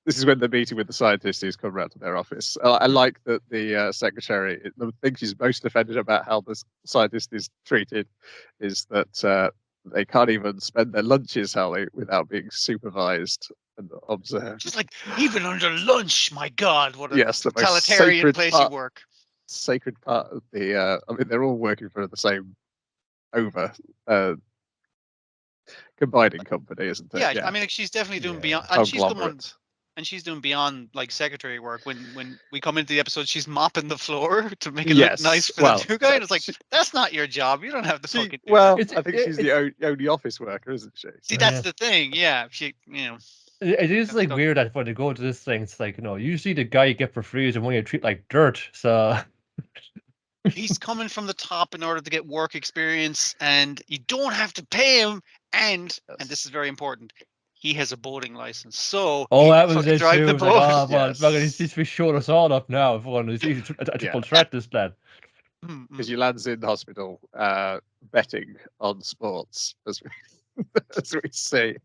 This is when they're meeting with the scientist who's come around to their office. I like that the secretary. The thing she's most offended about how the scientist is treated is that they can't even spend their lunches, without being supervised and observed. Just like even under lunch, my God, what a totalitarian place you work. Sacred part of the. I mean, they're all working for the same combining company, isn't it? Yeah, I mean, like, she's definitely doing beyond, and she's doing beyond like secretary work. When we come into the episode, she's mopping the floor to make it look nice for the new guy. And it's like, that's not your job. You don't have to fucking do that. I think she's the only office worker, isn't she? See, that's the thing. Yeah, she, you know. It is like weird that when they go to this thing, it's like, you know, usually the guy you get for free is the one you treat like dirt. So he's coming from the top in order to get work experience, and you don't have to pay him. And this is very important, he has a boating license, so that was it drive too. the boat. He's just be showing us all up now. It's easy to triple threat this lad. Because he lands in the hospital betting on sports, as we see.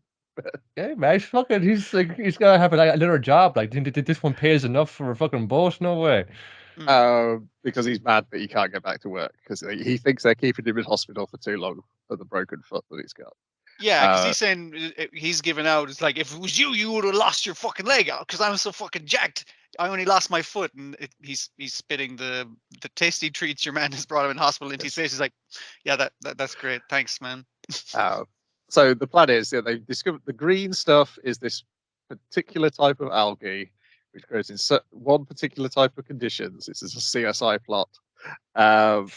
Yeah, man, he's gotta have another job. Like, this one pays enough for a fucking boat? No way. Because he's mad that he can't get back to work because he thinks they're keeping him in hospital for too long for the broken foot that he's got. Yeah, because he's saying he's giving out. It's like, if it was you, you would have lost your fucking leg out because I'm so fucking jacked. I only lost my foot, and he's spitting the tasty treats your man has brought him in hospital into his face. He's like, yeah, that's great, thanks, man. So the plan is, they've discovered the green stuff is this particular type of algae which grows in one particular type of conditions. This is a CSI plot. So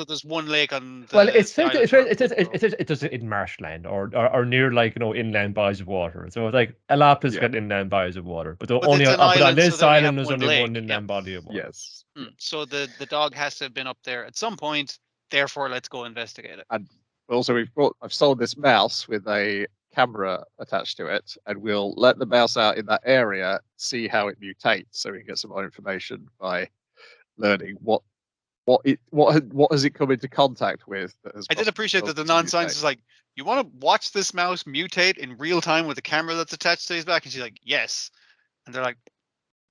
there's one lake on. It does it in marshland or near, like, you know, inland bodies of water. So it's like Alapa's got inland bodies of water, but only on this island there's only one inland body of water. Yes. So the dog has to have been up there at some point. Therefore, let's go investigate it. And also, I've sold this mouse with a camera attached to it, and we'll let the mouse out in that area, see how it mutates, so we can get some more information by learning what has it come into contact with. I did appreciate that the non-scientist is like, you want to watch this mouse mutate in real time with a camera that's attached to his back? And she's like, yes. And they're like,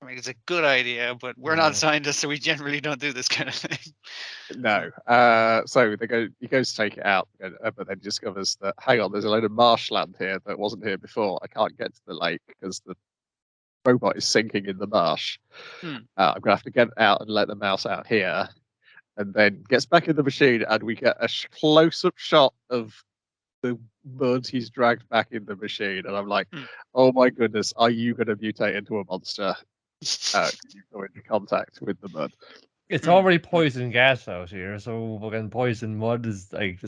I mean, it's a good idea, but we're not scientists, so we generally don't do this kind of thing. No. So he goes to take it out, but then discovers that, hang on, there's a load of marshland here that wasn't here before. I can't get to the lake because the robot is sinking in the marsh. I'm going to have to get out and let the mouse out here. And then gets back in the machine, and we get a close-up shot of the mud he's dragged back in the machine. And I'm like, oh my goodness, are you going to mutate into a monster? You go into contact with the mud. It's already poison gas out here, so fucking poison mud is like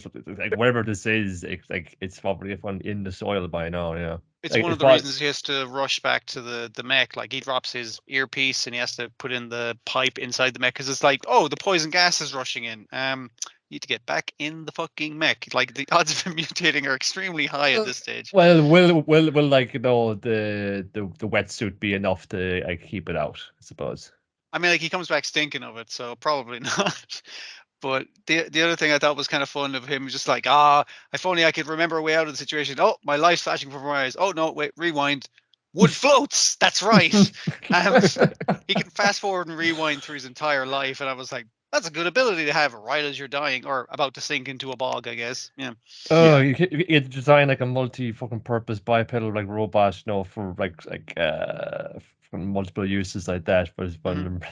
whatever this is. It's probably in the soil by now. Yeah, it's one of the reasons he has to rush back to the mech. Like, he drops his earpiece and he has to put in the pipe inside the mech because it's like, oh, the poison gas is rushing in. You need to get back in the fucking mech. Like, the odds of him mutating are extremely high at this stage. Well, will like, you know, the wetsuit be enough to, like, keep it out? I suppose. I mean, like, he comes back stinking of it, so probably not. But the other thing I thought was kind of fun of him, just like, if only I could remember a way out of the situation. Oh, my life's flashing before my eyes. Oh, no, wait, rewind. Wood floats. That's right. He can fast forward and rewind through his entire life. And I was like, that's a good ability to have right as you're dying or about to sink into a bog, I guess. Yeah. Oh, you could design like a multi-purpose bipedal like robot, you know, for like for multiple uses like that. But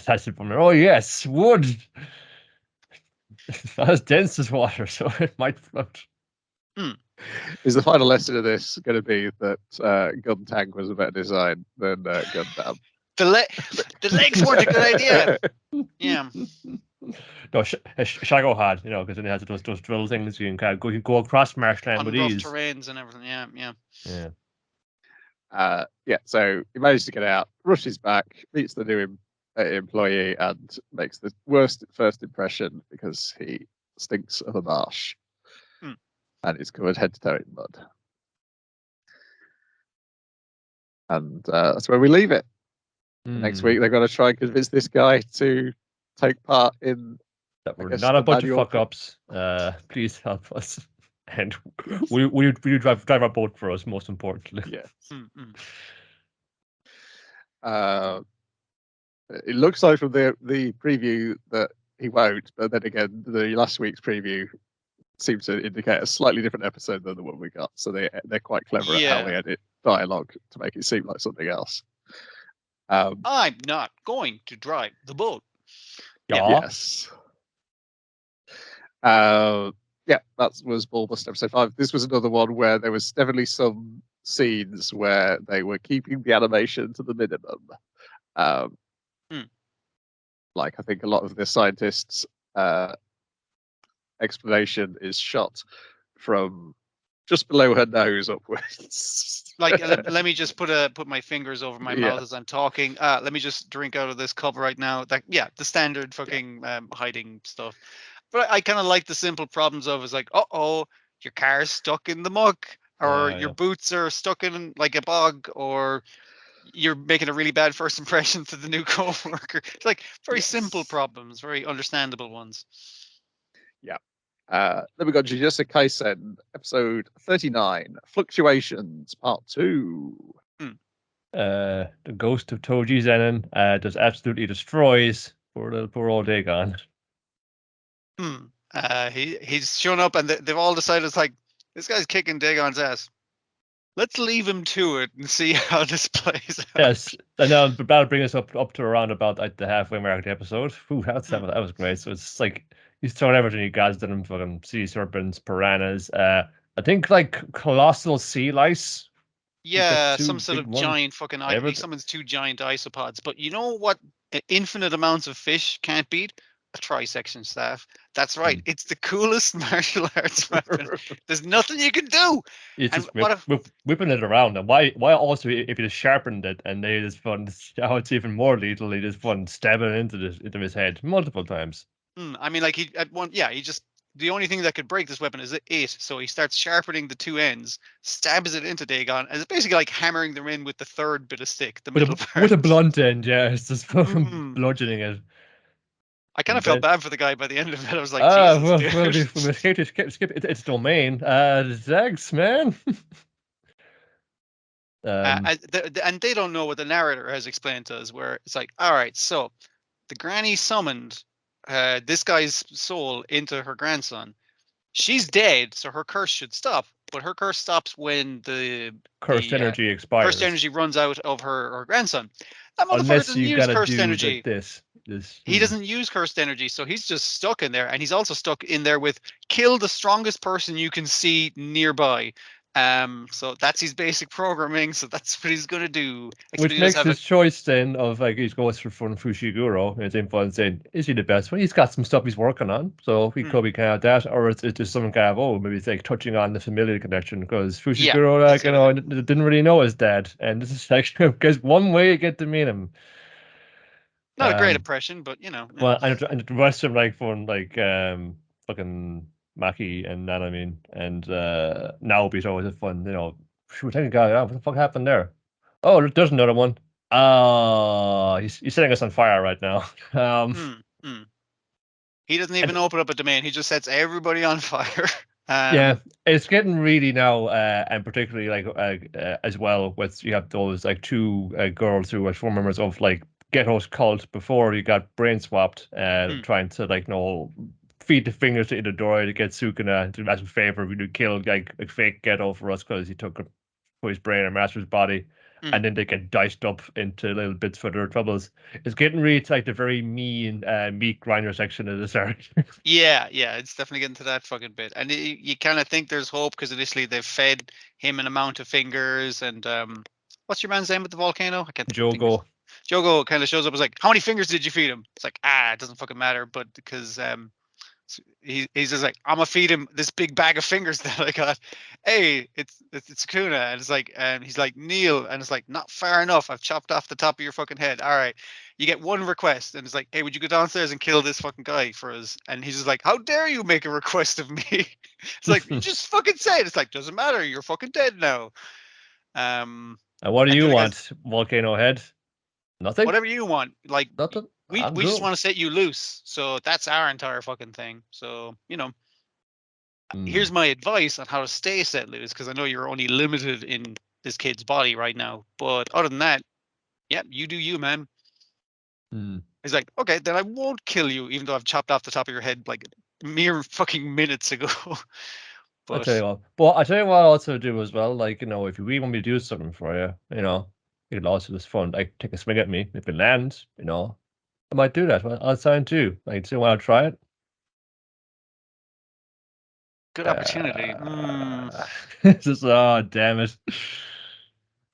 that's it from there. Oh yes, wood. It's not as dense as water, so it might float. Is the final lesson of this going to be that Guntank was a better design than Gundam? The legs weren't a good idea. Yeah. No, Shago had, you know, because then it has those drill things. You can go across marshland with ease. Rough terrains and everything. Yeah. So he managed to get out, rushes back, meets the new employee, and makes the worst first impression because he stinks of a marsh and is covered head to toe in mud. And that's where we leave it. Next week, they're going to try and convince this guy to take part in. That we're not a bunch of fuck ups. Please help us. And will you drive our boat for us, most importantly? Yes. It looks like from the preview that he won't, but then again, the last week's preview seems to indicate a slightly different episode than the one we got. So they're quite clever at how they edit dialogue to make it seem like something else. I'm not going to drive the boat. Yes. that was Ballbust episode 5. This was another one where there was definitely some scenes where they were keeping the animation to the minimum. Like, I think a lot of the scientists' explanation is shot from just below her nose upwards. Like, let me just put my fingers over my mouth as I'm talking. Let me just drink out of this cup right now. That the standard fucking hiding stuff. But I kind of like the simple problems of it's like, your car's stuck in the muck, or your boots are stuck in like a bog, or you're making a really bad first impression to the new coworker. It's like very simple problems, very understandable ones. Yeah. Then we got Jujutsu Kaisen, episode 39, Fluctuations, part 2. The ghost of Toji Zenin just absolutely destroys poor old Dagon. He's shown up, and they've all decided it's like, this guy's kicking Dagon's ass. Let's leave him to it and see how this plays out. Yes, and now that'll bring us up to around about like the halfway mark of the episode. Ooh, that was great. So it's like he's throwing everything he got at them, fucking sea serpents, piranhas. I think like colossal sea lice. Yeah, some sort of giant fucking he summons 2 giant isopods. But you know what? Infinite amounts of fish can't beat? A trisection staff. That's right. It's the coolest martial arts weapon. There's nothing you can do. It's just whipping it around. And why also if you just sharpened it and they just how it's even more lethal, they just stabbing into his head multiple times. I mean, like he just the only thing that could break this weapon is it. So he starts sharpening the 2 ends, stabs it into Dagon, and it's basically like hammering them in with the 3rd bit of stick, the middle part. With a blunt end, yeah. It's just bludgeoning it. I kind of felt bad for the guy by the end of it. I was like, Jesus, we'll skip its domain. Thanks, man. And they don't know what the narrator has explained to us, where it's like, all right, so the granny summoned this guy's soul into her grandson. She's dead, so her curse should stop. But her curse stops when the cursed energy expires. Cursed energy runs out of her grandson. That motherfucker doesn't use cursed energy. He doesn't use cursed energy, so he's just stuck in there, and he's also stuck in there with kill the strongest person you can see nearby. So that's his basic programming. So that's what he's gonna do. Which makes his choice then of like he goes for Fushiguro and it's fun saying, is he the best? Well, he's got some stuff he's working on, so he could be kind of that, or it's just something kind of maybe it's like touching on the familiar connection because Fushiguro didn't really know his dad, and this is actually because one way you get to meet him. Not a great impression, but you know. Well, and the rest of like fun fucking Maki and Nanami and Naobito was fun, you know. Shoot, thank God, what the fuck happened there? Oh, there's another one. He's setting us on fire right now. He doesn't even open up a domain. He just sets everybody on fire. Yeah, it's getting really now, and particularly like as well with you have those like 2 girls who are former members of like Ghetto's cult before he got brain swapped, trying to like feed the fingers to Itadori to get Sukuna to ask a favor. We do kill like a fake Ghetto for us because he took his brain and mastered his body, and then they get diced up into little bits for their troubles. It's getting really to like the very mean meat grinder section of the start. Yeah, it's definitely getting to that fucking bit, and you kind of think there's hope because initially they've fed him an amount of fingers, and what's your man's name at the volcano? I can't think. Jogo. Jogo kind of shows up as like, how many fingers did you feed him? It's like, it doesn't fucking matter, but because he's just like, I'm gonna feed him this big bag of fingers that I got. Hey, it's Kuna, and it's like, and he's like, kneel, and it's like, not far enough. I've chopped off the top of your fucking head. All right, you get one request, and it's like, hey, would you go downstairs and kill this fucking guy for us? And he's just like, how dare you make a request of me? It's like, you just fucking say it. It's like, doesn't matter. You're fucking dead now. And what do you want, Volcano Head? Nothing. Whatever you want. Like nothing. We just want to set you loose. So that's our entire fucking thing. So, you know, here's my advice on how to stay set loose, because I know you're only limited in this kid's body right now. But other than that, yeah, you do you, man. He's like, okay, then I won't kill you, even though I've chopped off the top of your head like mere fucking minutes ago. But I'll tell you what. But I tell you what I'll also do as well. Like, you know, if you really want me to do something for you, you know, you could also just fun, like take a swing at me. If it lands, you know, I might do that. I'll sign too. Like, do you want to try it? Good opportunity. It's just, oh, damn it.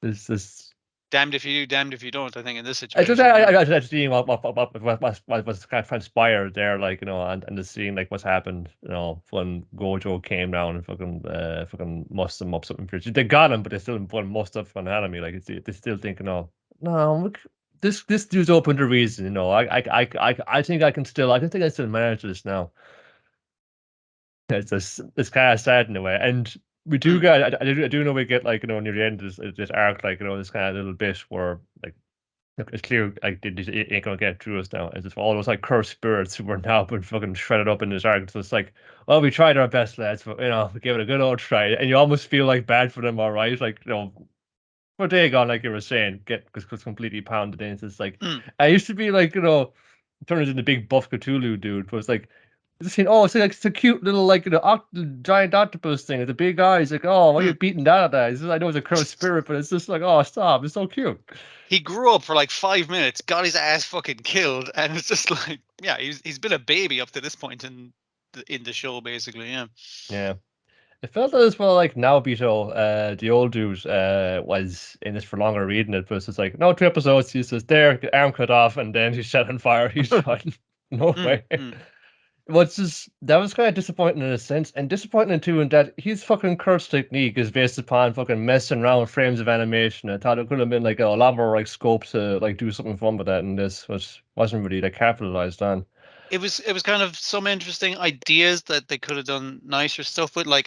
This. Damned if you do, damned if you don't. I think in this I situation. just seeing what's transpired there, like, you know, and just seeing like what's happened, you know, when Gojo came down and fucking mussed him up something. They got him, but they still put mussed up on enemy. Like they still thinking, oh no, look, this dude's open to reason, you know. I think I can still manage this now. It's kind of sad in a way, and we do get. I do know we get, like, you know, near the end of this arc, like, you know, this kind of little bit where, like, it's clear, like, it ain't gonna get through us now. It's just all those, like, cursed spirits who are now been fucking shredded up in this arc. So it's like, well, we tried our best, lads, but, you know, we gave it a good old try, and you almost feel like bad for them, all right, like, you know. For Dagon, like you were saying, get completely pounded in. It's like, I used to be like, you know, turned into the big buff Cthulhu dude, but it's like, it's a cute little, like, you know, giant octopus thing with the big eyes. Like, oh, why are you beating down at that? I know it's a cursed spirit, but it's just like, oh, stop! It's so cute. He grew up for like 5 minutes, got his ass fucking killed, and it's just like, yeah, he's been a baby up to this point in the show, basically. Yeah. It felt as well like Naobito, the old dude, was in this for longer reading it, but it's just like, no, 2 episodes, he's just there, arm cut off, and then he's set on fire. He's fine. No way. What's just, that was kind of disappointing in a sense, and disappointing too in that his fucking curse technique is based upon fucking messing around with frames of animation. I thought it could have been like a lot more like scope to like do something fun with that, and this wasn't really like capitalized on. It was kind of some interesting ideas that they could have done nicer stuff with, like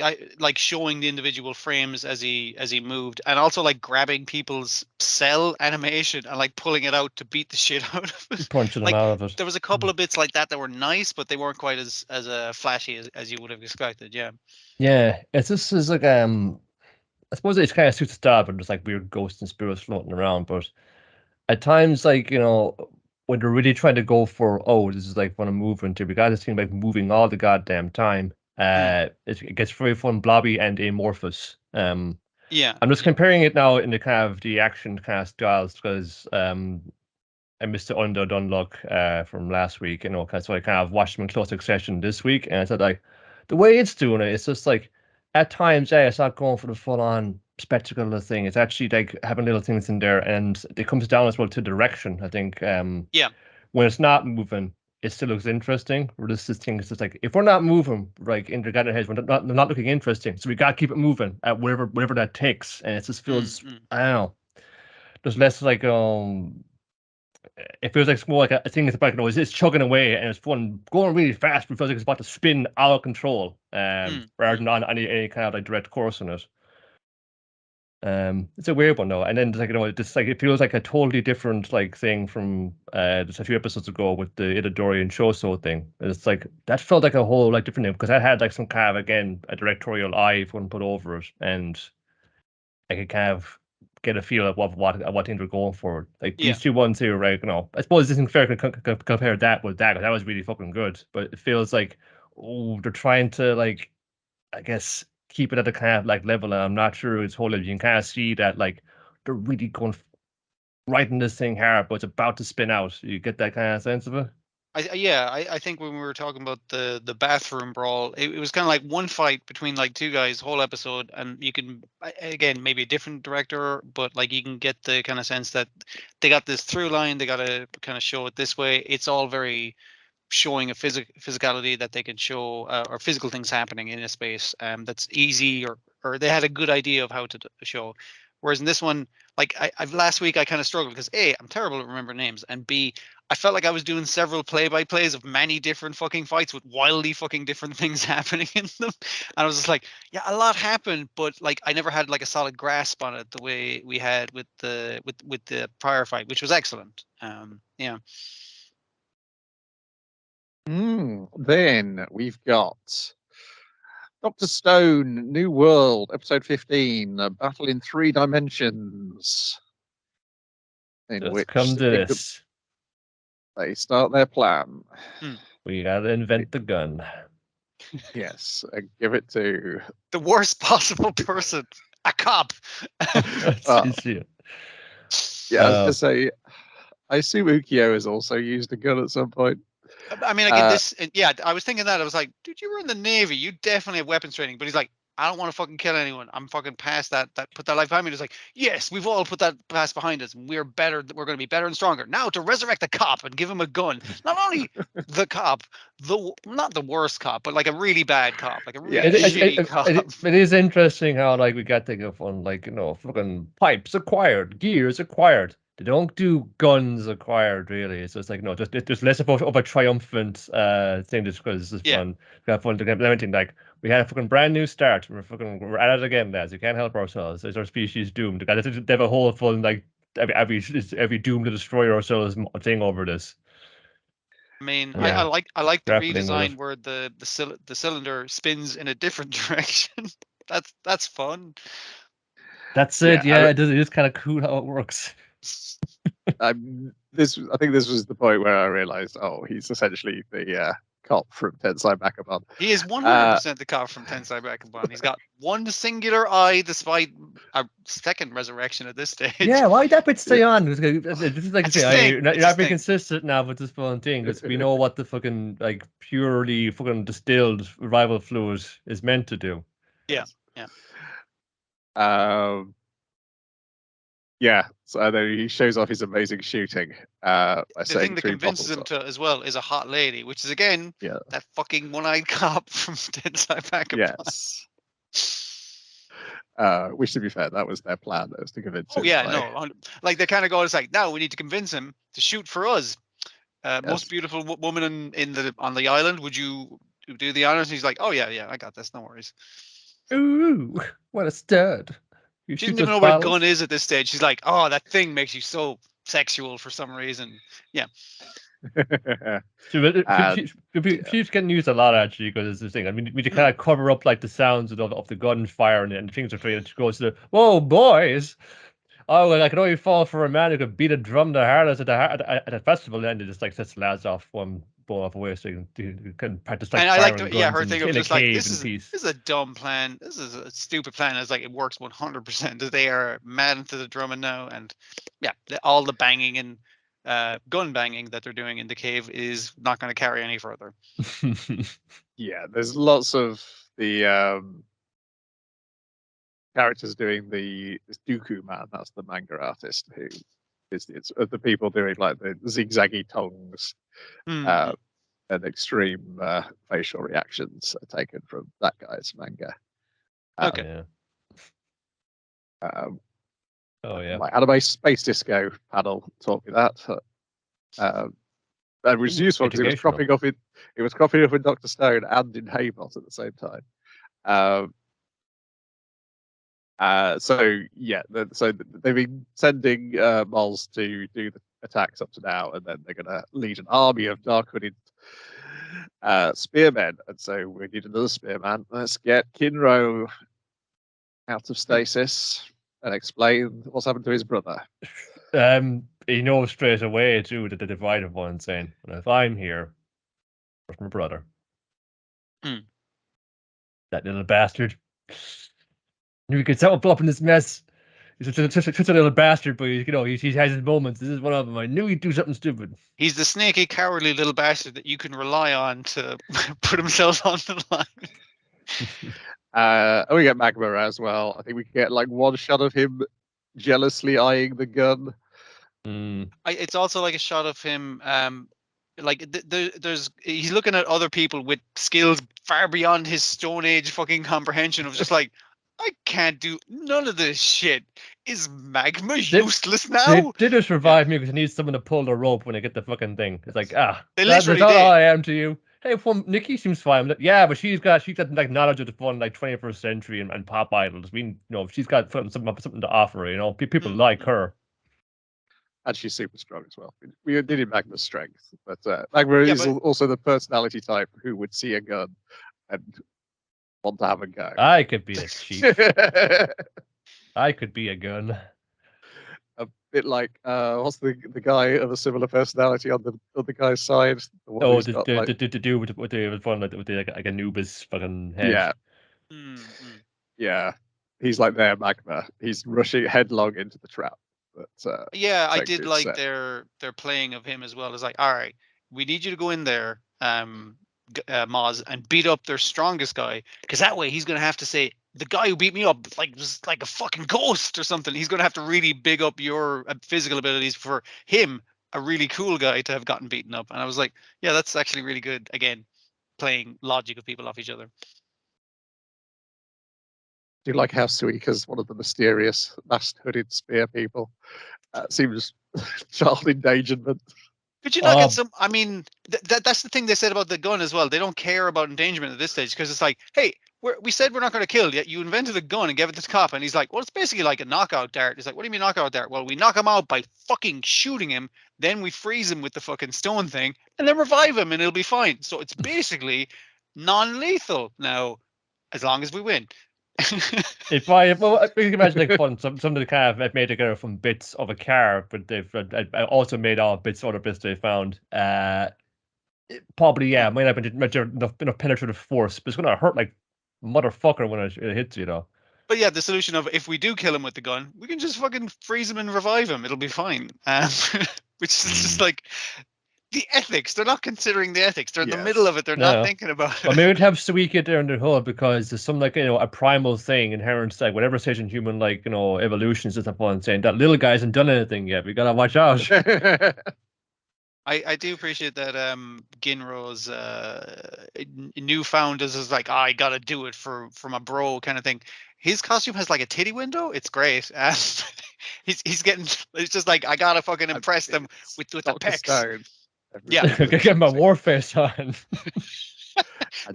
showing the individual frames as he moved, and also like grabbing people's cell animation and like pulling it out to beat the shit out of it. Punching like, them out of it. There was a couple of bits like that were nice, but they weren't quite as flashy as you would have expected. Yeah. Yeah, it's just is like I suppose it's kind of suits the job, and just like weird ghosts and spirits floating around, but at times, like, you know, when they're really trying to go for, oh, this is like fun and movement, we got this thing like moving all the goddamn time. It gets very fun, blobby, and amorphous. Yeah. I'm just comparing it now in the kind of the action kind of styles, because I missed the Under Dunluck from last week, you know, so I kind of watched them in close succession this week, and I said, like, the way it's doing it, it's just like, at times, yeah, it's not going for the full-on spectacle of the thing. It's actually like having little things in there, and it comes down as well to direction. I think yeah, when it's not moving, it still looks interesting. Where this thing is just like, if we're not moving, like, in the guided heads, we're not looking interesting. So we gotta keep it moving at whatever that takes, and it just feels I don't know. There's less like it feels like more like a thing that's about, you know, it's chugging away and it's fun, going really fast, but it feels like it's about to spin out of control, rather than on any kind of like direct course in it. It's a weird one though, and then, like, you know, just like it feels like a totally different like thing from just a few episodes ago with the Itadori and Shoso thing. And it's like that felt like a whole like different thing, because that had like some kind of, again, a directorial eye put over it, and I could kind of get a feel of what things were going for. Like these 2 ones here, right? You know, I suppose it isn't fair to compare that with that, because that was really fucking good. But it feels like, oh, they're trying to, like, I guess, keep it at a kind of like level, and I'm not sure it's wholly. You can kind of see that, like, they're really going right in this thing hard, but it's about to spin out. You get that kind of sense of it? I think when we were talking about the bathroom brawl, it was kind of like one fight between like 2 guys whole episode, and you can, again, maybe a different director, but like you can get the kind of sense that they got this through line, they got to kind of show it this way. It's all very showing a physicality that they can show, or physical things happening in a space that's easy, or they had a good idea of how to show. Whereas in this one, like I've last week I kind of struggled because A, I'm terrible at remembering names, and B, I felt like I was doing several play-by-plays of many different fucking fights with wildly fucking different things happening in them. And I was just like, yeah, a lot happened, but like I never had like a solid grasp on it the way we had with the prior fight, which was excellent. Yeah. Then we've got Dr. Stone, New World, episode 15, a battle in 3 dimensions. In Just which come to this. They start their plan. We gotta invent the gun. Yes, and give it to the worst possible person, a cop. Yeah, I was gonna say, I assume Ukyo has also used a gun at some point. I mean, like in this, yeah, I was thinking that. I was like, dude, you were in the Navy. You definitely have weapons training. But he's like, I don't want to fucking kill anyone. I'm fucking past that. Put that life behind me. He's like, yes, we've all put that past behind us. We're better. We're going to be better and stronger. Now to resurrect the cop and give him a gun. Not only the cop, not the worst cop, but like a really bad cop, like a really shitty cop. It is interesting how like we got to go on like fucking pipes acquired, gears acquired. They don't do guns acquired really. So it's like just less of a triumphant thing just because it's fun. We have fun to implementing like we had a fucking brand new start. We're at it again, lads. We can't help ourselves. Is our species doomed? They have a whole fun like every doomed to destroy ourselves thing over this. I mean, I like the redesign where the cylinder spins in a different direction. That's fun. That's it. Yeah, it is kind of cool how it works. I think this was the point where I realized, he's essentially the cop from Tensai Bakabon. He is 100% the cop from Tensai Bakabon. He's got one singular eye, despite a second resurrection at this stage. Yeah, why that bit stay on? This is like you're not being consistent now with this fun thing because we know what the fucking like purely fucking distilled revival fluid is meant to do. Yeah. Yeah, so then he shows off his amazing shooting. The thing that convinces him to as well is a hot lady, which is again that fucking one-eyed cop from Tensai Bakabon. Yes. Which, to be fair, that was their plan. That was to convince him. Like they kind of go, it's like, now we need to convince him to shoot for us. Most beautiful woman on the island. Would you do the honors? And he's like, oh yeah, I got this. No worries. Ooh, what a stud. She doesn't even know what a gun is at this stage. She's like, oh, that thing makes you so sexual for some reason. Yeah. She's getting used a lot actually because it's this thing. I mean, we kind of cover up like the sounds of the gunfire and things are trying to go to the whoa boys. Oh, well, I could only fall for a man who could beat a drum the hardest at a festival. And it just like sets the lads off one ball off away so you can practice like. And I like her thing of just like this is a dumb plan. This is a stupid plan. It's like it works 100%. They are mad into the drumming now, and all the banging and gun banging that they're doing in the cave is not going to carry any further. Yeah, there's lots of the characters doing this Dooku man. That's the manga artist who is the people doing like the zigzaggy tongues and extreme facial reactions are taken from that guy's manga. Okay. My anime Space Disco panel taught me that. And it was useful because it was cropping up in Dr. Stone and in Haybot at the same time. So they've been sending moles to do the attacks up to now, and then they're going to lead an army of dark-hooded spearmen. And so we need another spearman. Let's get Kinro out of stasis and explain what's happened to his brother. He knows straight away too that the divided one saying, "Well, if I'm here, where's my brother? That little bastard. We could settle up in this mess. He's such a little bastard, but he has his moments. This is one of them. I knew he'd do something stupid. He's the snaky, cowardly little bastard that you can rely on to put himself on the line." And we get Magma as well. I think we get like one shot of him jealously eyeing the gun. It's also like a shot of him. He's looking at other people with skills far beyond his Stone Age fucking comprehension of just like, I can't do none of this shit. Is Magma useless now? They just revive me because I need someone to pull the rope when I get the fucking thing. It's like, they literally that's all I am to you. Hey, Nikki seems fine. But but she's got like knowledge of the fun like 21st century and pop idols. She's got something to offer. People like her. And she's super strong as well. We needed Magma's strength, but Magma is also the personality type who would see a gun and want to have a go. I could be a chief. I could be a gun. A bit like what's the guy of a similar personality on the guy's side? The dude with the like Anubis fucking head. Yeah. Yeah. He's like their Magma. He's rushing headlong into the trap. But I did like their playing of him as well. It's like, all right, we need you to go in there, Maz, and beat up their strongest guy, because that way he's going to have to say, the guy who beat me up was like a fucking ghost or something. He's going to have to really big up your physical abilities for him, a really cool guy, to have gotten beaten up. And I was like, yeah, that's actually really good. Again, playing logic of people off each other. Do you like how Suika's one of the mysterious masked hooded spear people? Seems child endangerment. Could you not get some? I mean, that's the thing they said about the gun as well. They don't care about endangerment at this stage, because it's like, hey, we said we're not going to kill, yet you invented a gun and gave it to the cop, and he's like, well, it's basically like a knockout dart. He's like, what do you mean knockout dart? Well, we knock him out by fucking shooting him, then we freeze him with the fucking stone thing, and then revive him, and it'll be fine. So it's basically non-lethal now, as long as we win. You can imagine like some of the car have made together from bits of a car, but they've also made all bits, other bits they found. Probably, yeah, might not have been enough penetrative force, but it's gonna hurt like motherfucker when it hits you, though. But yeah, the solution of, if we do kill him with the gun, we can just fucking freeze him and revive him. It'll be fine. Which is just like the ethics. They're not considering the ethics. They're in the middle of it. They're not thinking about it. Well, maybe we'd have Suika there in the hood, because there's some, like, a primal thing inherent, like whatever stage in human, like, evolution is at that point, saying that little guy hasn't done anything yet. We gotta watch out. I do appreciate that Ginro's newfound is like, I gotta do it for my bro kind of thing. His costume has like a titty window. It's great. He's getting. It's just like, I gotta fucking impress them with the pecs. Yeah, get my war face on.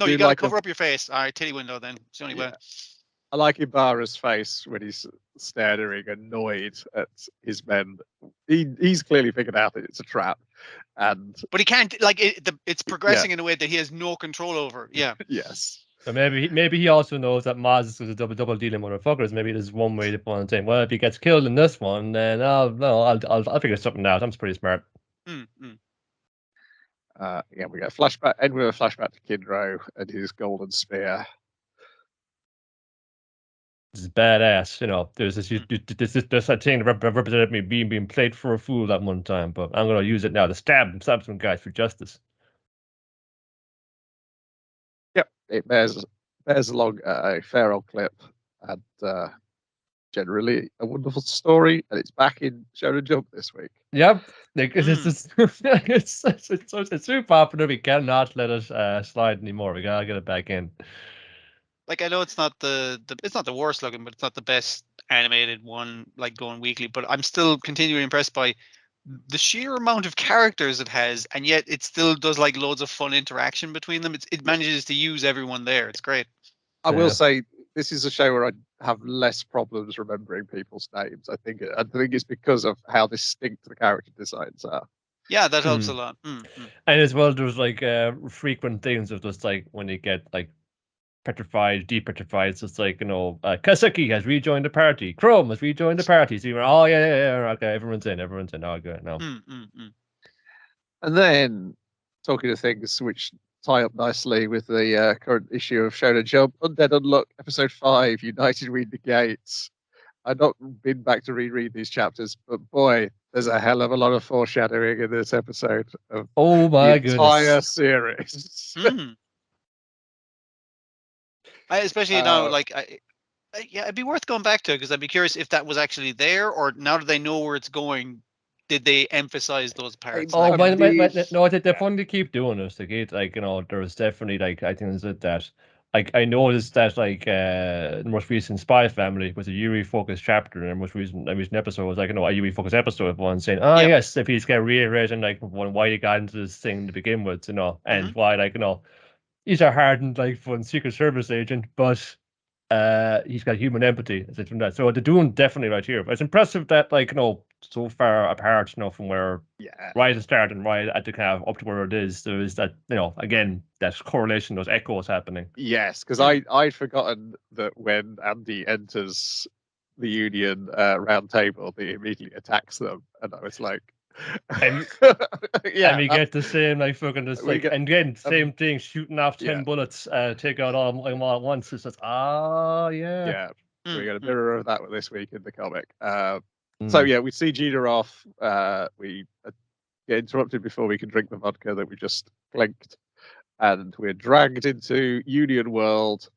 No, you gotta cover up your face. All right, titty window then. It's the only way. I like Ibarra's face when he's staring, annoyed at his men. He's clearly figured out that it's a trap, but he can't. Like, it's progressing in a way that he has no control over. Yeah. Yes. So maybe he also knows that Maz is a double dealing motherfuckers. Maybe there's one way to put on saying, well, if he gets killed in this one, then I'll figure something out. I'm pretty smart. Yeah, we got a flashback. End with a flashback to Kinro and his golden spear. This is badass. There's this thing that represented me being played for a fool that one time, but I'm gonna use it now to stab some guys for justice. Yep, it bears along a fair old clip, and generally a wonderful story, and it's back in Shonen Jump this week. Yep, it's so popular. We cannot let it slide anymore. We gotta get it back in. Like, I know it's not it's not the worst looking, but it's not the best animated one, like, going weekly. But I'm still continually impressed by the sheer amount of characters it has, and yet it still does like loads of fun interaction between them. It manages to use everyone there. It's great. I will say this is a show where I have less problems remembering people's names. I think it's because of how distinct the character designs are. Yeah, that helps a lot. And as well, there's like frequent things of just like when you get like petrified, depetrified. So it's like, Kaseki has rejoined the party. Chrome has rejoined the party. So you're, oh yeah, okay, everyone's in. Oh, good. No. And then, talking of things which tie up nicely with the current issue of Shonen Jump, Undead Unluck, episode 5, United We Negate. I've not been back to reread these chapters, but boy, there's a hell of a lot of foreshadowing in this episode of the entire series. Especially now, like, it'd be worth going back to, because I'd be curious if that was actually there, or now that they know where it's going, did they emphasize those parts? No, they definitely keep doing this. There was definitely, like, I think that like, I noticed that, like, the most recent Spy Family was a Yuri focused chapter, and the most recent episode was like, a Yuri focused episode, one saying, yes, if he's getting reiterating like why he got into this thing to begin with, and why, like, he's a hardened, like, fun Secret Service agent, but he's got human empathy. From that, so they're doing definitely right here. But it's impressive that, like, so far apart, from where right at the start and right at the kind of up to where it is, there is that, again, that correlation, those echoes happening. Yes, because I'd forgotten that when Andy enters the Union round table, he immediately attacks them, and I was like. And we get the same, like, fucking just like, and again, same thing, shooting off 10 bullets, take out all at once. It's just, we got a mirror of that this week in the comic. So yeah, we see Gina off. We get interrupted before we can drink the vodka that we just clinked, and we're dragged into Union World.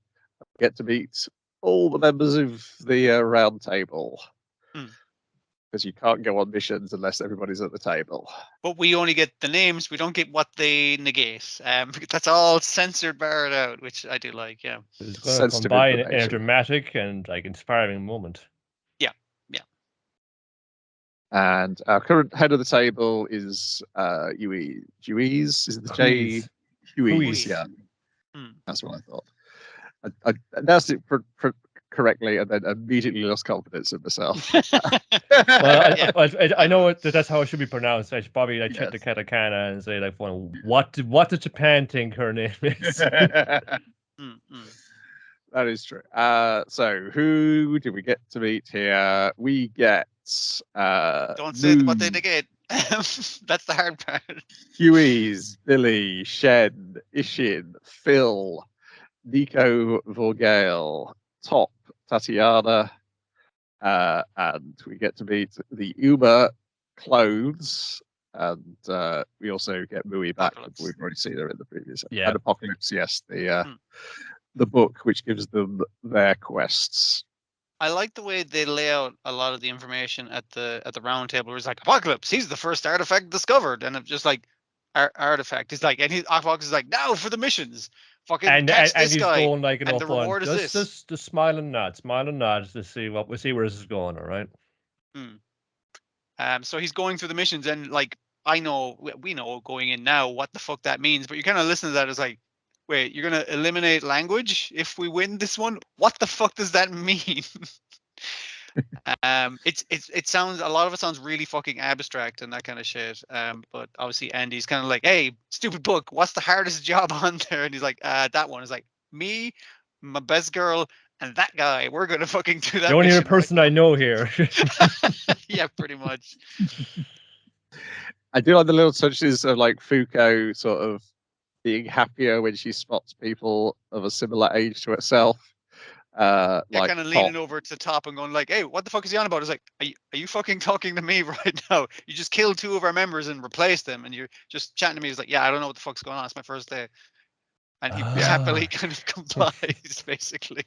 Get to meet all the members of the round table. Because you can't go on missions unless everybody's at the table. But we only get the names. We don't get what they negate. That's all censored, barred out, which I do like. Yeah, it's going to combine in a dramatic and like inspiring moment. Yeah. And our current head of the table is Huiz. Huiz is the J. Huiz. Yeah, that's what I thought. I announced it correctly and then immediately lost confidence in myself. Well, I know that's how it should be pronounced. I should probably check the katakana and say like, well, what does Japan think her name is? That is true. So who did we get to meet here? We get don't say what they negate. That's the hard part. Huiz, Billy, Shen, Ishin, Phil, Nico Vorgale, Top, Tatiana, and we get to meet the Uma clothes, and we also get Mui back. We've already seen her in the previous. Yeah. And Apocalypse, yes, the book which gives them their quests. I like the way they lay out a lot of the information at the round table. Where it's like Apocalypse, he's the first artifact discovered, and it's just like artifact. It's like, and Apocalypse is like, now for the missions. Fucking and this he's guy, going like an and the reward is this. Just smile and nod to see where this is going. All right. So he's going through the missions, and like we know going in now what the fuck that means, but you kind of listen to that as like, wait, you're gonna eliminate language if we win this one? What the fuck does that mean? It sounds, a lot of it sounds really fucking abstract and that kind of shit. But obviously Andy's kind of like, hey, stupid book, what's the hardest job on there? And he's like, that one is like me, my best girl, and that guy. We're gonna fucking do that. The only person I know here. Yeah, pretty much. I do like the little touches of like Fuko sort of being happier when she spots people of a similar age to herself. Like kind of leaning over to Top and going like, hey, what the fuck is he on about? It's like, are you fucking talking to me right now? You just killed 2 of our members and replaced them, and you're just chatting to me. He's like, yeah, I don't know what the fuck's going on. It's my first day. And he happily kind of complies, basically.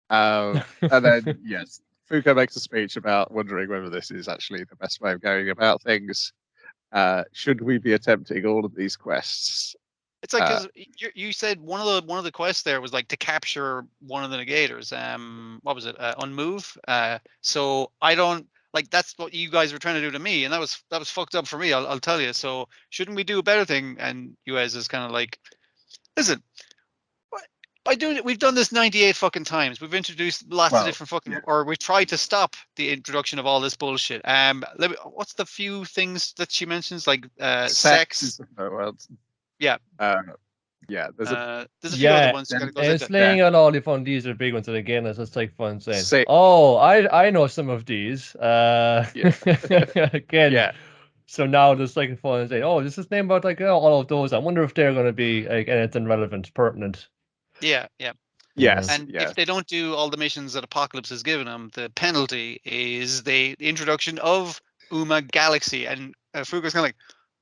And then, yes, Fuko makes a speech about wondering whether this is actually the best way of going about things. Should we be attempting all of these quests? It's like, cause you said one of the quests there was like to capture one of the negators. What was it? Unmove. So I don't like, that's what you guys were trying to do to me, and that was fucked up for me. I'll tell you. So shouldn't we do a better thing? And you guys is kind of like, listen, by doing it, we've done this 98 fucking times. We've introduced lots of different fucking, or we tried to stop the introduction of all this bullshit. What's the few things that she mentions? Like sex. Yeah. There's a few other ones. It's laying out all the fun. These are big ones, and again, it's just like fun saying, "Oh, I know some of these." Again, yeah. So now there's like fun saying, "Oh, this is named about like all of those." I wonder if they're going to be like anything relevant, pertinent. Yeah. Yes. And if they don't do all the missions that Apocalypse has given them, the penalty is the introduction of Uma Galaxy. And Fuko's kind of like,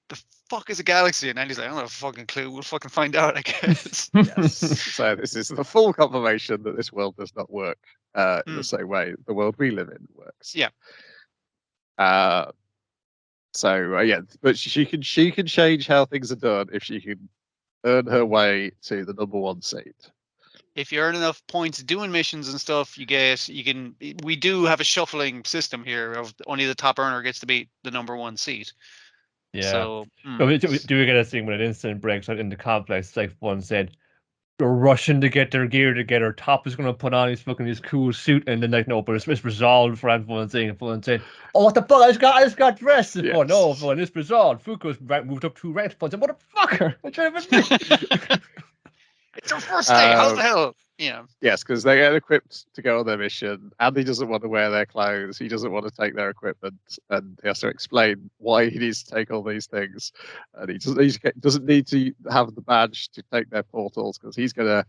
the fuck is a galaxy? And Andy's like, I don't have a fucking clue. We'll fucking find out, I guess. Yes. So this is the full confirmation that this world does not work in the same way the world we live in works. Yeah. But she can change how things are done if she can earn her way to the #1 seat. If you earn enough points doing missions and stuff, we do have a shuffling system here of only the top earner gets to be the #1 seat. Yeah. So do we get a thing when an incident breaks out in the complex? It's like one said, they're rushing to get their gear together. Top is going to put on his cool suit, and then like, no, but it's resolved for everyone saying, oh, what the fuck? I just got dressed. Yes. Oh no, it's resolved. Fuko's moved up 2 ranks. Motherfucker! It's her first day. How the hell? Yeah. Yes, because they get equipped to go on their mission. Andy doesn't want to wear their clothes. He doesn't want to take their equipment, and he has to explain why he needs to take all these things. And he doesn't need to have the badge to take their portals because he's going to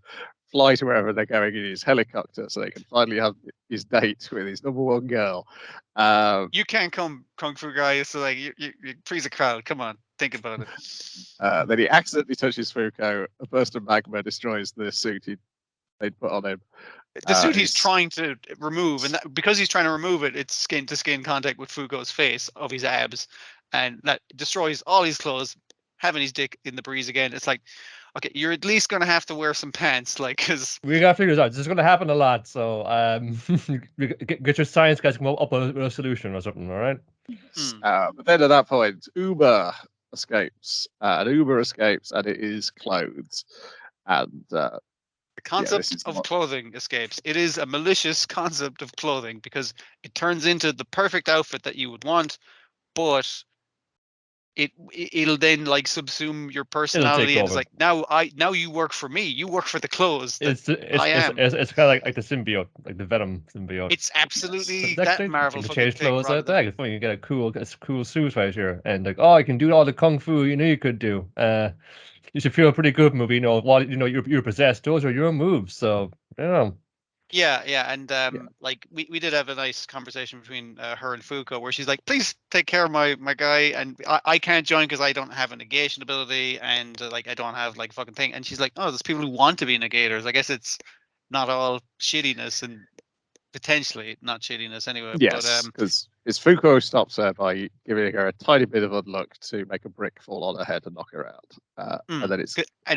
fly to wherever they're going in his helicopter so they can finally have his date with his number one girl. You can't come, Kung Fu guy. So like, you please a crowd. Come on, think about it. Then he accidentally touches Fuko. A burst of magma destroys the suit they'd put on him. The suit he's trying to remove, and because he's trying to remove it, it's skin-to-skin contact with Fuko's face of his abs, and that destroys all his clothes. Having his dick in the breeze again, it's like, okay, you're at least gonna have to wear some pants, like, because we got to figure this out. This is going to happen a lot, so get your science guys to come up with a solution or something. All right. But then at that point, Uber escapes, and it is clothes, and the concept of clothing escapes. It is a malicious concept of clothing because it turns into the perfect outfit that you would want, but it'll then like subsume your personality, and it's like now you work for me. You work for the clothes. It's kind of like the symbiote, like the Venom symbiote. It's absolutely that Marvel fucking change thing. Clothes out there. You get a cool suit right here, and like, oh, I can do all the kung fu you know you could do. You should feel pretty good, movie. You're possessed. Those are your moves. So Yeah, and like we did have a nice conversation between her and Fuko where she's like, please take care of my guy, and I can't join because I don't have a negation ability, and like I don't have like fucking thing. And she's like, oh, there's people who want to be negators. I guess it's not all shittiness, and potentially not shittiness anyway. Yes, because Fuko stops her by giving her a tiny bit of unluck to make a brick fall on her head and knock her out. And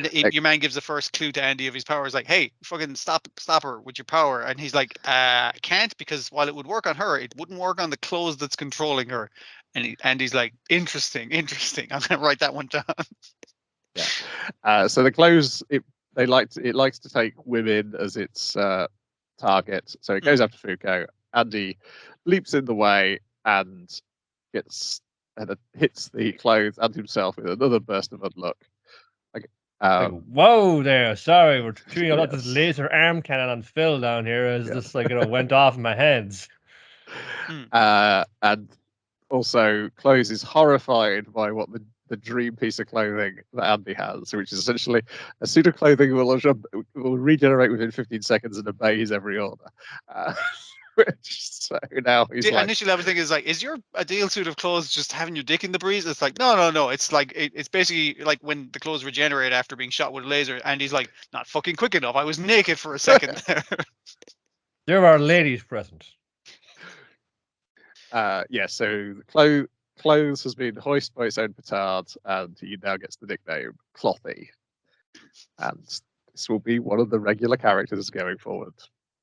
then your man gives the first clue to Andy of his powers, like, hey, fucking stop her with your power. And he's like, can't, because while it would work on her, it wouldn't work on the clothes that's controlling her. And Andy's like, interesting. I'm gonna write that one down. Yeah. So the clothes it likes to take women as its target. So it goes after Fuko. Andy leaps in the way and hits the clothes and himself with another burst of unluck. Whoa there! Sorry, we're shooting out this laser arm cannon on Phil down here as this went off in my hands. And also, Clothes is horrified by what the dream piece of clothing that Andy has, which is essentially a suit of clothing will regenerate within 15 seconds and obey his every order. So now he's initially everything is like, is your ideal suit of clothes just having your dick in the breeze? It's like, no. It's like it's basically like when the clothes regenerate after being shot with a laser, and he's like, not fucking quick enough. I was naked for a second there. There are ladies present. So Clothes has been hoisted by its own petard, and he now gets the nickname Clothy. And this will be one of the regular characters going forward.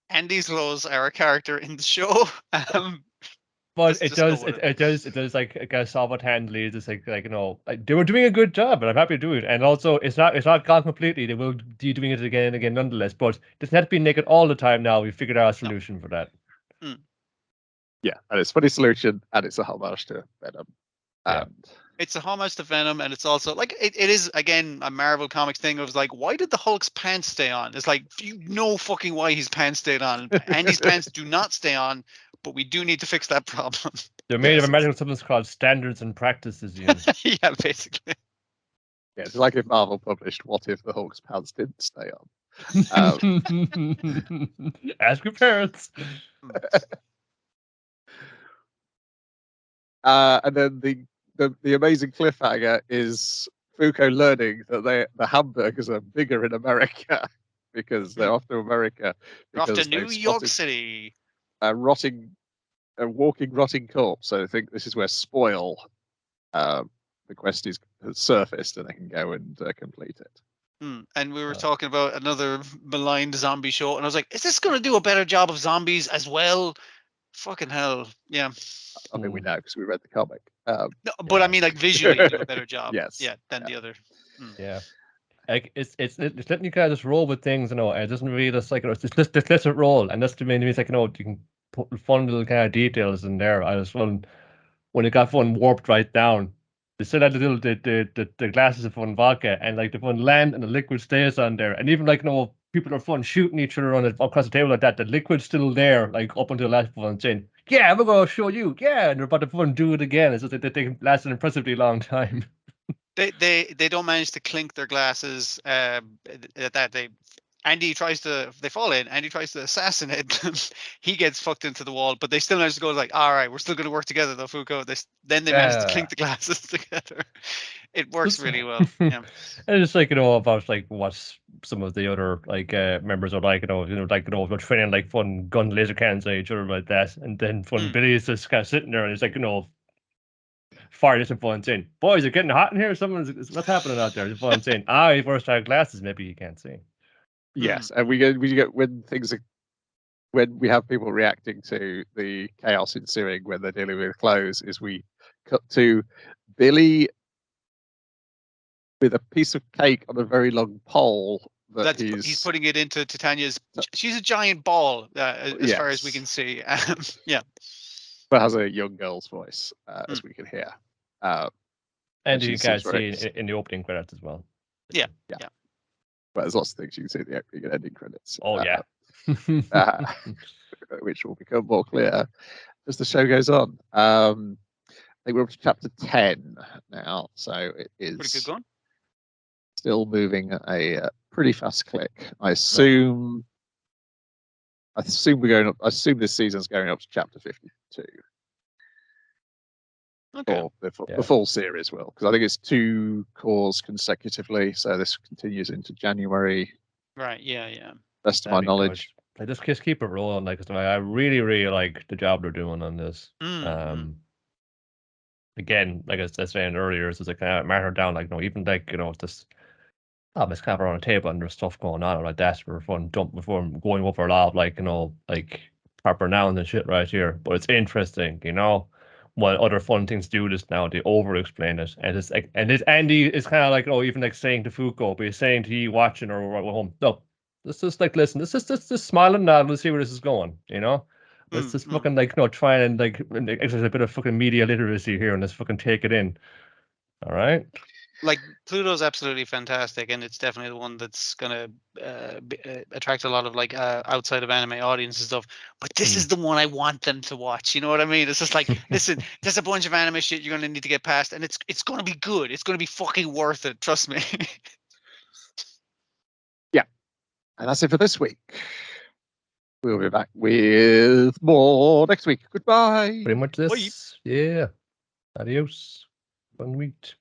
Andy's Clothes are a character in the show. But it does like I guess Salvat handily is like they were doing a good job, and I'm happy to do it. And also it's not gone completely. They will be doing it again and again nonetheless. But it doesn't have to be naked all the time now. We figured out a solution for that. Yeah, and it's a funny solution, and it's a homage to Venom. It's a homage to Venom, and it's also like it is again a Marvel Comics thing. It was like, why did the Hulk's pants stay on? It's like, you know fucking why his pants stayed on. Andy's pants do not stay on, but we do need to fix that problem. They're made of a magical substance called standards and practices. Yeah, basically. Yeah, it's like if Marvel published "What if the Hulk's pants didn't stay on?" Ask your parents. And then the amazing cliffhanger is Fuko learning that the hamburgers are bigger in America because they're off to America. They're off to New York City. A walking rotting corpse. So I think this is where Spoil, the quest has surfaced, and they can go and complete it. And we were talking about another maligned zombie show, and I was like, is this going to do a better job of zombies as well? Fucking hell, yeah. I mean, we know because we read the comic. No, but I mean, like visually, do a better job. Yes. Yeah, than the other. Yeah. Like it's letting you guys just roll with things, It doesn't really just like just let it roll, and that's the main means like you can put fun little kind of details in there. I just when it got fun warped right down. They still had the glasses of fun vodka, and like the fun land and the liquid stays on there, and even like people are fun shooting each other across the table like that. The liquid's still there, like up until the last one, saying, "Yeah, we're gonna show you." Yeah, and they're about to do it again. It's just that they last an impressively long time. They don't manage to clink their glasses. That they Andy they fall in, Andy tries to assassinate them. He gets fucked into the wall, but they still manage to go like, all right, we're still going to work together though, Fuko. Then they manage to clink the glasses together. It works really well. Yeah. And it's like, about like what some of the other like members are like, training like fun gun laser cannons at each other like that. And then Billy is just kind of sitting there and it's like, fire this and fun saying, boys, it's getting hot in here. What's happening out there? Fun saying, he first had glasses, maybe you can't see. Yes, and we get when we have people reacting to the chaos ensuing when they're dealing with clothes, is we cut to Billy with a piece of cake on a very long pole he's putting it into Titania's. She's a giant ball, as far as we can see. Yeah, but has a young girl's voice, as we can hear. And you can see in the opening credits as well. Yeah. But there's lots of things you can see in the opening and ending credits. Oh yeah. Which will become more clear as the show goes on. I think we're up to chapter 10 now, so it is pretty good going. Still moving at a pretty fast click. I assume we're going up. I assume this season's going up to chapter 52. Okay. Or the full series will, because I think it's 2 cores consecutively, so this continues into January. Right. Yeah. Best of my knowledge. I just keep it rolling. Like, I really, really like the job they're doing on this. Again, like I was saying earlier, it's like matter down, like, even like, this it's kind of around the table and there's stuff going on like that for fun before going over a lot of like, like proper nouns and shit right here. But it's interesting, What other fun things do this now, they over explain it. And it's like, and this Andy is kind of like, even like saying to Fuko, but he's saying to you watching or at home, no, let's just like listen, let's just smile and nod, let's see where this is going, Let's just fucking like, try and like exercise a bit of fucking media literacy here and let's fucking take it in. All right. Like, Pluto's absolutely fantastic, and it's definitely the one that's gonna attract a lot of like outside of anime audience and stuff. But this is the one I want them to watch. You know what I mean? It's just like, listen, there's a bunch of anime shit you're gonna need to get past, and it's gonna be good. It's gonna be fucking worth it. Trust me. Yeah, and that's it for this week. We'll be back with more next week. Goodbye. Pretty much this. Bye. Yeah. Adios. Fun week.